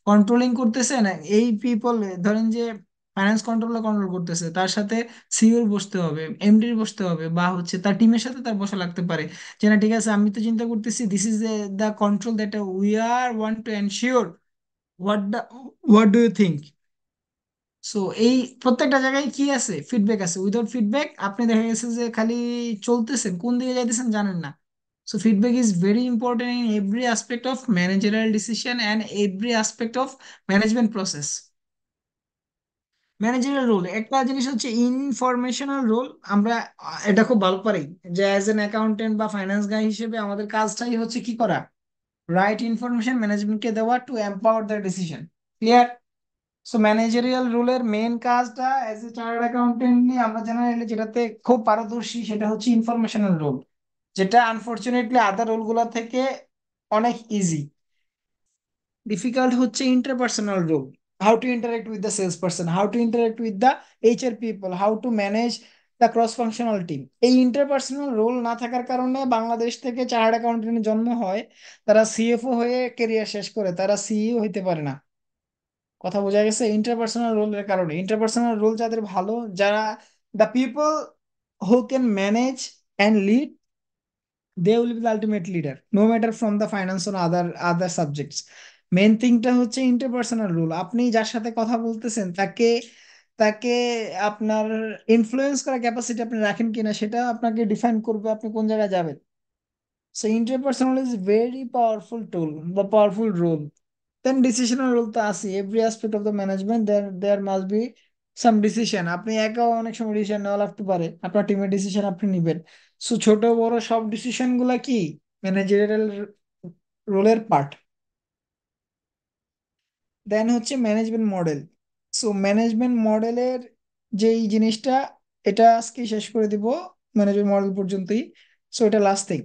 কন্ট্রোলিং করতেছেন, এই পিপল, ধরেন যে ফাইন্যান্স কন্ট্রোলার কন্ট্রোল করতেছে, তার সাথে সিইওর বসতে হবে, এমডির বসতে হবে, বা হচ্ছে তার টিমের সাথে তার বসা লাগতে পারে, যে না ঠিক আছে, আমি তো চিন্তা করতেছি this is the control that we are want to ensure, what the, what do you think. So এই প্রত্যেকটা জায়গায় কি আছে, ফিডব্যাক আছে। উইদাউট ফিডব্যাক আপনি দেখা গেছে যে খালি চলতেছেন, কোন দিকে যাইতেছেন জানেন না। So feedback is very important in every aspect of managerial decision and every aspect of management process. Managerial role একটা জিনিস হচ্ছে ইনফরমেশনাল রোল। আমরা এটা খুব ভালো পারি যে অ্যাজ এন অ্যাকাউন্টেন্ট বা ফাইন্যান্স গাই হিসেবে আমাদের কাজটাই হচ্ছে কি করা, রাইট ইনফরমেশন ম্যানেজমেন্টকে দেওয়া to empower the decision. Clear? So managerial রোলের মেন কাজটা অ্যাজ এ চার্টার্ড অ্যাকাউন্টেন্টলি আমরা জেনারেলি যেটাতে খুব পারদর্শী সেটা হচ্ছে ইনফরমেশনাল রোল, যেটা আনফরচুনেটলি আদার রোলগুলো থেকে অনেক ইজি। ডিফিকাল্ট হচ্ছে interpersonal role, how to interact with the sales person, how to interact with the HR people, how to manage the cross functional team. এই ইন্টারপার্সোনাল রোল না থাকার কারণে বাংলাদেশ থেকে চার্টার্ড অ্যাকাউন্টেন্টের জন্ম হয়, তারা সিএফও হয়ে কেরিয়ার শেষ করে, তারা সিইও হইতে পারে না। কথা বোঝা গেছে? ইন্টারপার্সোনাল রোলের কারণে। ইন্টারপার্সোনাল রোল যাদের ভালো, যারা the people who can manage and lead, they will be the ultimate leader no matter from the finance or other subjects. Main থিংটা হচ্ছে ইন্টারপার্সোনাল রুল। আপনি যার সাথে কথা বলতেছেন তাকে তাকে আপনার ইনফ্লুয়েন্স করার ক্যাপাসিটি আপনি রাখেন কিনা সেটা আপনাকে ডিফাইন করবে আপনি কোন জায়গায় যাবেন। So interpersonal is very powerful tool বা powerful role. Then decisional role তো আছে, every aspect of the management there must be some decision. আপনি একাও অনেক সময় ডিসিশন নেওয়া লাগতে পারে, আপনার টিমের ডিসিশন আপনি নিবেন। সো ছোট বড় সব ডিসিশন গুলা কি ম্যানেজারিয়াল রোলের পার্ট। দেন হচ্ছে ম্যানেজমেন্ট মডেল। সো ম্যানেজমেন্ট মডেলের যেই জিনিসটা, এটা আজকে শেষ করে দিব, ম্যানেজমেন্ট মডেল পর্যন্তই। সো এটা last thing.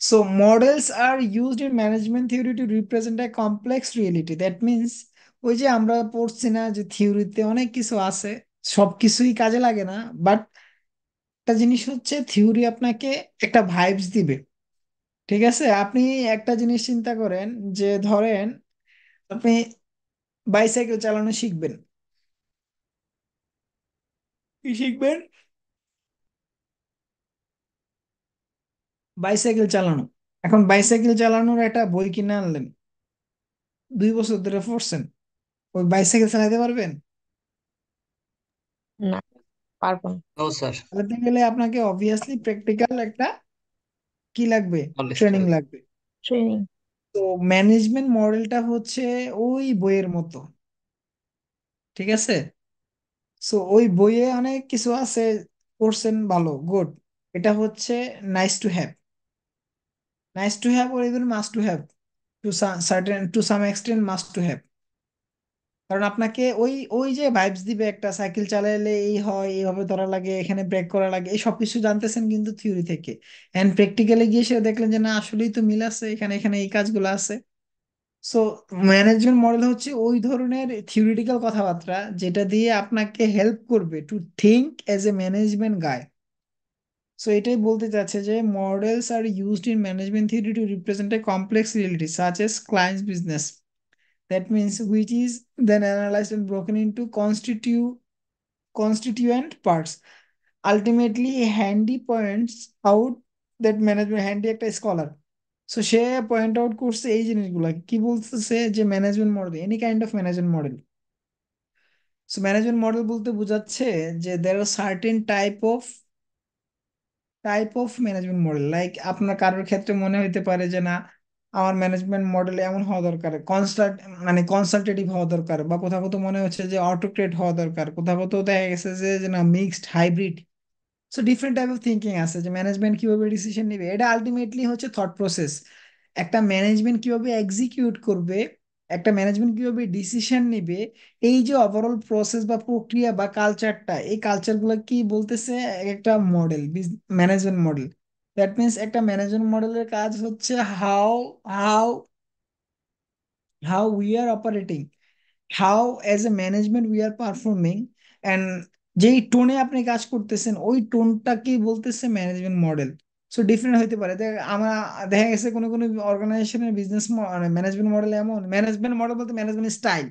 So models are used in management theory to represent a complex reality. That means ওই যে আমরা পড়ছি না যে থিওরিতে অনেক কিছু আছে, সবকিছুই কাজে লাগে না, বাট একটা জিনিস হচ্ছে থিওরি আপনাকে একটা ভাইবস দিবে। ঠিক আছে? আপনি একটা জিনিস চিন্তা করেন যে ধরেন আপনি বাইসাইকেল চালানো শিখবেন। কি শিখবেন? বাইসাইকেল চালানো। এখন বাইসাইকেল চালানোর একটা বই কিনে আনলেন, 2 বছর ধরে পড়ছেন, ওই বাইসাইকেল চালাতে পারবেন? না, পারবো না। No sir. চালাতে গেলে আপনাকে অবভিয়াসলি প্র্যাকটিক্যাল একটা কি লাগবে, নলেজ ট্রেনিং লাগবে। লাগবে। ট্রেনিং। তো ম্যানেজমেন্ট মডেলটা হচ্ছে ওই বইয়ের মতো। ঠিক আছে? সো ওই বইয়ে অনেক কিছু আছে, পড়ছেন, ভালো, গুড। এটা হচ্ছে nice to have, nice to have or even must to have, to some extent must to have. কারণ আপনাকে ওই ওই যে ভাইবস দিবে, একটা সাইকেল চালাইলে এই হয়, এইভাবে ধরা লাগে, এখানে ব্রেক করা লাগে, এই সবকিছু জানতেছেন কিন্তু থিওরি থেকে। এন্ড প্র্যাকটিক্যালি গিয়ে সে দেখলেন যে না আসলেই তো মিল আছে, এখানে এখানে এই কাজগুলো আছে। সো ম্যানেজমেন্ট মডেল হচ্ছে ওই ধরনের থিওরিটিক্যাল কথাবার্তা যেটা দিয়ে আপনাকে হেল্প করবে to think as a management guy. So এটাই বলতে চাচ্ছে যে models are used in management theory to represent a complex reality such as clients business. That means which is then analyzed and broken into constituent parts. Ultimately, Handy points out that management, Handy একটা scholar, so সে point out করছে এই জিনিসগুলা কি বলতেছে যে management model, any kind of management model, so management model বলতে বোঝাচ্ছে যে there are certain type of management model, like আপনার কারোর ক্ষেত্রে মনে হইতে পারে যে না, আমার ম্যানেজমেন্ট মডেল এমন হওয়া দরকার, কনসালটেটিভ হওয়া দরকার, বা কোথাও কোথাও মনে হচ্ছে যে অটোক্রেট হওয়া দরকার, কোথাও কোথাও দেখা গেছে যে না mixed hybrid. So different type of thinking আছে যে ম্যানেজমেন্ট কিভাবে ডিসিশন নিবে, এটা আলটিমেটলি হচ্ছে থট প্রসেস। একটা ম্যানেজমেন্ট কিভাবে এক্সিকিউট করবে, একটা ম্যানেজমেন্ট কিভাবে ডিসিশন নিবে, এই যে ওভারঅল প্রসেস বা প্রক্রিয়া বা কালচারটা, এই কালচারগুলো কি বলতেছে একটা model, management model. That means একটা ম্যানেজমেন্ট মডেলের কাজ হচ্ছে how how how we are operating, how age a management we are performing, and যেই টোনে আপনি কাজ করতেছেন ওই টোনটাকেই বলতেছে ম্যানেজমেন্ট মডেল। সো ডিফারেন্ট হইতে পারে। আমরা দেখা গেছে কোনো কোনো অর্গানাইজেশনের বিজনেস ম্যানেজমেন্ট মডেল এমন, ম্যানেজমেন্ট মডেল বলতে ম্যানেজমেন্ট স্টাইল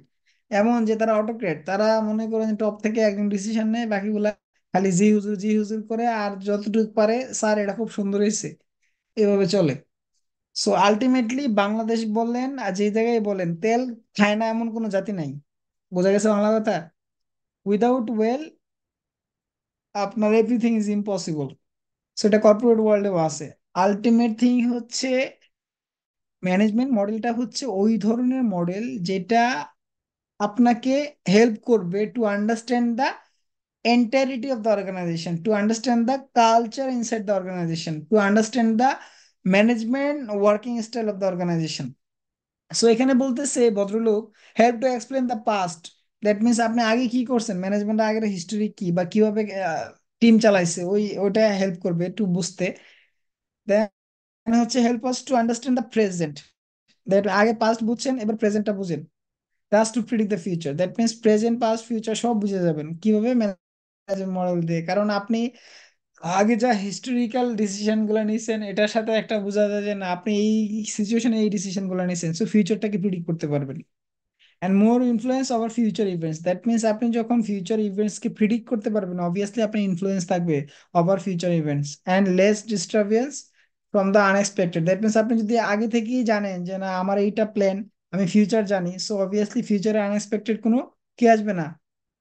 এমন যে তারা অটোক্রেট, তারা মনে করেন টপ থেকে একজন ডিসিশন নেয়, বাকিগুলা খালি জি হুজুর জি হুজুর করে, আর যতটুকু পারে স্যার এটা খুব সুন্দর হয়েছে, এভাবে চলে। সো আলটিমেটলি বাংলাদেশ বললেন আর যে জায়গায় বলেন, তেল খায় না এমন কোনো জাতি নাই। বোঝা গেছে বাংলা কথা? উইদাউট ওয়েল আপনার এভরিথিং ইজ ইম্পসিবল। সেটা কর্পোরেট ওয়ার্ল্ডেও আছে। আলটিমেট থিং হচ্ছে ম্যানেজমেন্ট মডেলটা হচ্ছে ওই ধরনের মডেল যেটা আপনাকে হেল্প করবে two understand the entirety of the organization, to understand the culture inside the organization, to understand the management working style of the organization. So এখানে বলতেছে ভদ্রলোক help to explain the past. That means আপনি আগে কি করছেন, management আগের history কি বা কিভাবে টিম চালাইছে, ওইটা হেল্প করবে একটু বুঝতে। দেন হচ্ছে help us to understand the present, that আগে পাস্ট বুঝছেন, এবার প্রেজেন্টটা বুঝেন। Just to predict the future, that means present past future সব বুঝে যাবেন কিভাবে ম্যানেজমেন্ট মডেল দিয়ে, কারণ আপনি আগে যা হিস্টোরিক্যাল ডিসিশন গুলো নিছেন এটার সাথে একটা বোঝা যায় যে না, আপনি এই সিচুয়েশনে এই ডিসিশন গুলো নিছেন, সো ফিউচারটাকে প্রিডিক্ট করতে পারবেন। And more influence over future events, that means আপনি যখন ফিউচার ইভেন্টস কে প্রিডিক্ট করতে পারবেন, অবভিয়াসলি আপনার ইনফ্লুয়েন্স থাকবে over future events, and less disturbance from the unexpected. That means আপনি যদি আগে থেকেই জানেন যে না আমার এইটা প্ল্যান, আমি ফিউচার জানি, সো অবভিয়াসলি ফিউচারে আনএক্সপেক্টেড কোনো কি আসবে না,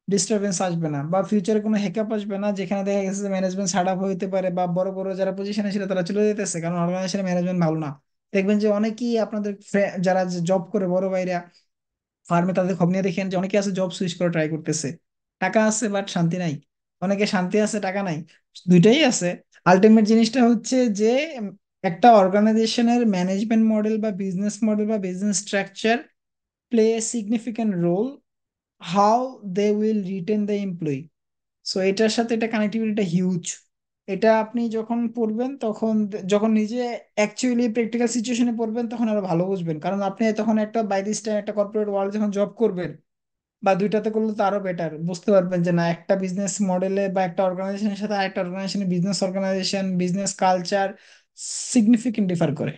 ডিস্টারবেন্স আসবে না, বা ফিউচারে কোনো হেকআপ আসবে না, যেখানে দেখা গেছে যে ম্যানেজমেন্ট সাট আপ হইতে পারে বা বড় বড় যারা পজিশনে ছিল তারা চলে যেতেছে কারণ অর্গানাইজেশনের ম্যানেজমেন্ট ভালো না। দেখবেন যে অনেকেই আপনাদের যারা জব করে বড় ভাইরা ফার্মে, তাদের খবর নিয়ে দেখেন যে অনেকে আছে জব সুইচ করে ট্রাই করতেছে, টাকা আছে বাট শান্তি নাই। অনেকে শান্তি আছে টাকা নাই, দুইটাই আছে। আলটিমেট জিনিসটা হচ্ছে যে একটা অর্গানাইজেশনের ম্যানেজমেন্ট মডেল বা বিজনেস মডেল বা business structure play a significant role how they will retain the employee. So এটার সাথে এটা কানেক্টিভিটিটা হিউজ। এটা আপনি যখন পড়বেন তখন, যখন নিজে অ্যাকচুয়ালি প্র্যাকটিক্যাল সিচুয়েশনে পড়বেন তখন আরো ভালো বুঝবেন, কারণ আপনি তখন একটা বাই দিস টাইম একটা কর্পোরেট ওয়ার্ল্ড যখন জব করবেন বা দুইটাতে করলে তো আরো বেটার বুঝতে পারবেন যে না, একটা বিজনেস মডেলে বা একটা অর্গানাইজেশনের সাথে আরেকটা অর্গানাইজেশনের business organization business culture significant differ করে।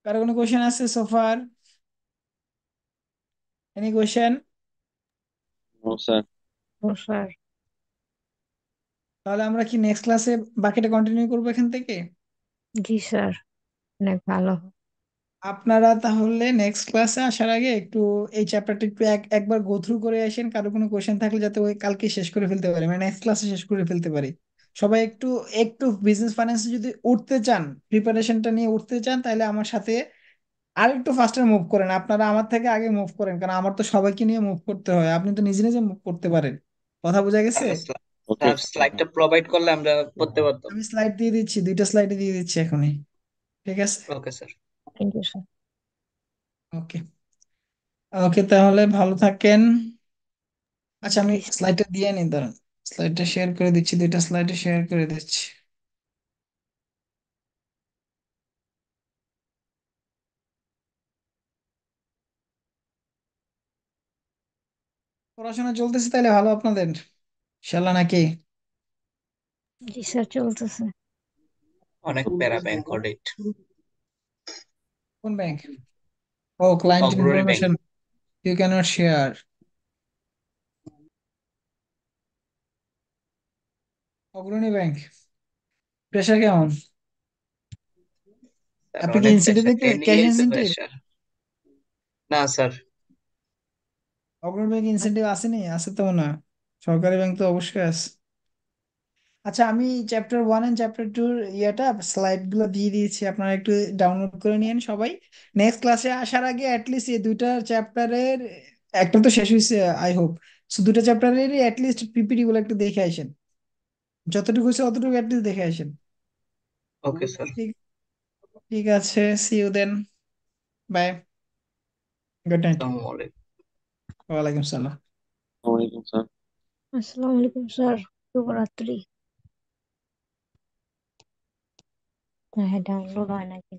কারো কোনো কোয়েশ্চেন আছে so far? Any question? No sir. ও স্যার। তাহলে আমরা কি নেক্সট ক্লাসে বাকিটা কন্টিনিউ করবো এখান থেকে? জি স্যার, অনেক ভালো হয়। আপনারা তাহলে নেক্সট ক্লাসে আসার আগে একটু এই চ্যাপ্টারটা একটু একবার গো থ্রু করে আসেন, কারো কোনো কোশ্চেন থাকলে যাতে ওই কালকে শেষ করে ফেলতে পারি, মানে নেক্সট ক্লাসে শেষ করে ফেলতে পারি। সবাই একটু একটু বিজনেস ফাইন্যান্সে যদি উঠতে চান, প্রিপারেশনটা নিয়ে উঠতে চান, তাহলে আমার সাথে আর একটু ফাস্টার মুভ করেন। আপনারা আমার থেকে আগে মুভ করেন, কারণ আমার তো সবাইকে নিয়ে মুভ করতে হয়, আপনি তো নিজে নিজে মুভ করতে পারেন। কথা বোঝা গেছে? ওকে স্যার স্লাইডটা প্রোভাইড করলে আমরা করতে পারতাম। আমি স্লাইড দিয়ে দিচ্ছি, দুইটা স্লাইডে দিয়ে দিচ্ছি এখনই। ঠিক আছে, okay sir. Thank you sir. Okay. Okay তাহলে ভালো থাকেন। আচ্ছা আমি জি স্যার। স্লাইডটা দিয়ে নিই, দাঁড়ান স্লাইডটা শেয়ার করে দিচ্ছি, দুইটা স্লাইডে শেয়ার করে দিচ্ছি। পড়াশোনা চলতেছে তাহলে ভালো আপনাদের, ইনশাল্লাহ নাকি? জি স্যার, চলতেছে। অনেক প্যারা ব্যাংক অডিট। কোন ব্যাংক? ও client Agrani bank. Information you can't share. Agrani bank, pressure কেমন? স্যার আপনি কি অনেক ইনসেন্টিভ প্রেশার, দেখতে, ট্রেনিং ক্যাশ এ এসে ইনসেন্টিভ? প্রেশার। না স্যার। অগ্রণী ব্যাংক ইনসেন্টিভ আসেনি, আছে তো না, সরকারি ব্যাংক তো অবশ্যই আছে। আচ্ছা, আমি চ্যাপ্টার 1 এন্ড চ্যাপ্টার 2 ইয়াটা স্লাইড গুলো দিয়ে দিয়েছি, আপনারা একটু ডাউনলোড করে নিন সবাই। নেক্সট ক্লাসে আসার আগে অ্যাটলিস্ট এই দুইটা চ্যাপ্টারের একটা তো শেষ হয়েছে আই হোপ, সো দুটো চ্যাপ্টারের অ্যাটলিস্ট পিপিটি গুলো একটু দেখে আসেন, যতটুকু হয়েছে অতটুকু অ্যাটলিস্ট দেখে আসেন। Okay sir. ঠিক ঠিক আছে, see you then, bye, good night. আসসালামু আলাইকুম। ওয়ালাইকুম সালাম। ওয়ালাইকুম স্যার। আসসালামু আলাইকুম স্যার, শুভরাত্রি। হ্যাঁ, ডাউনলোড হয় নাকি?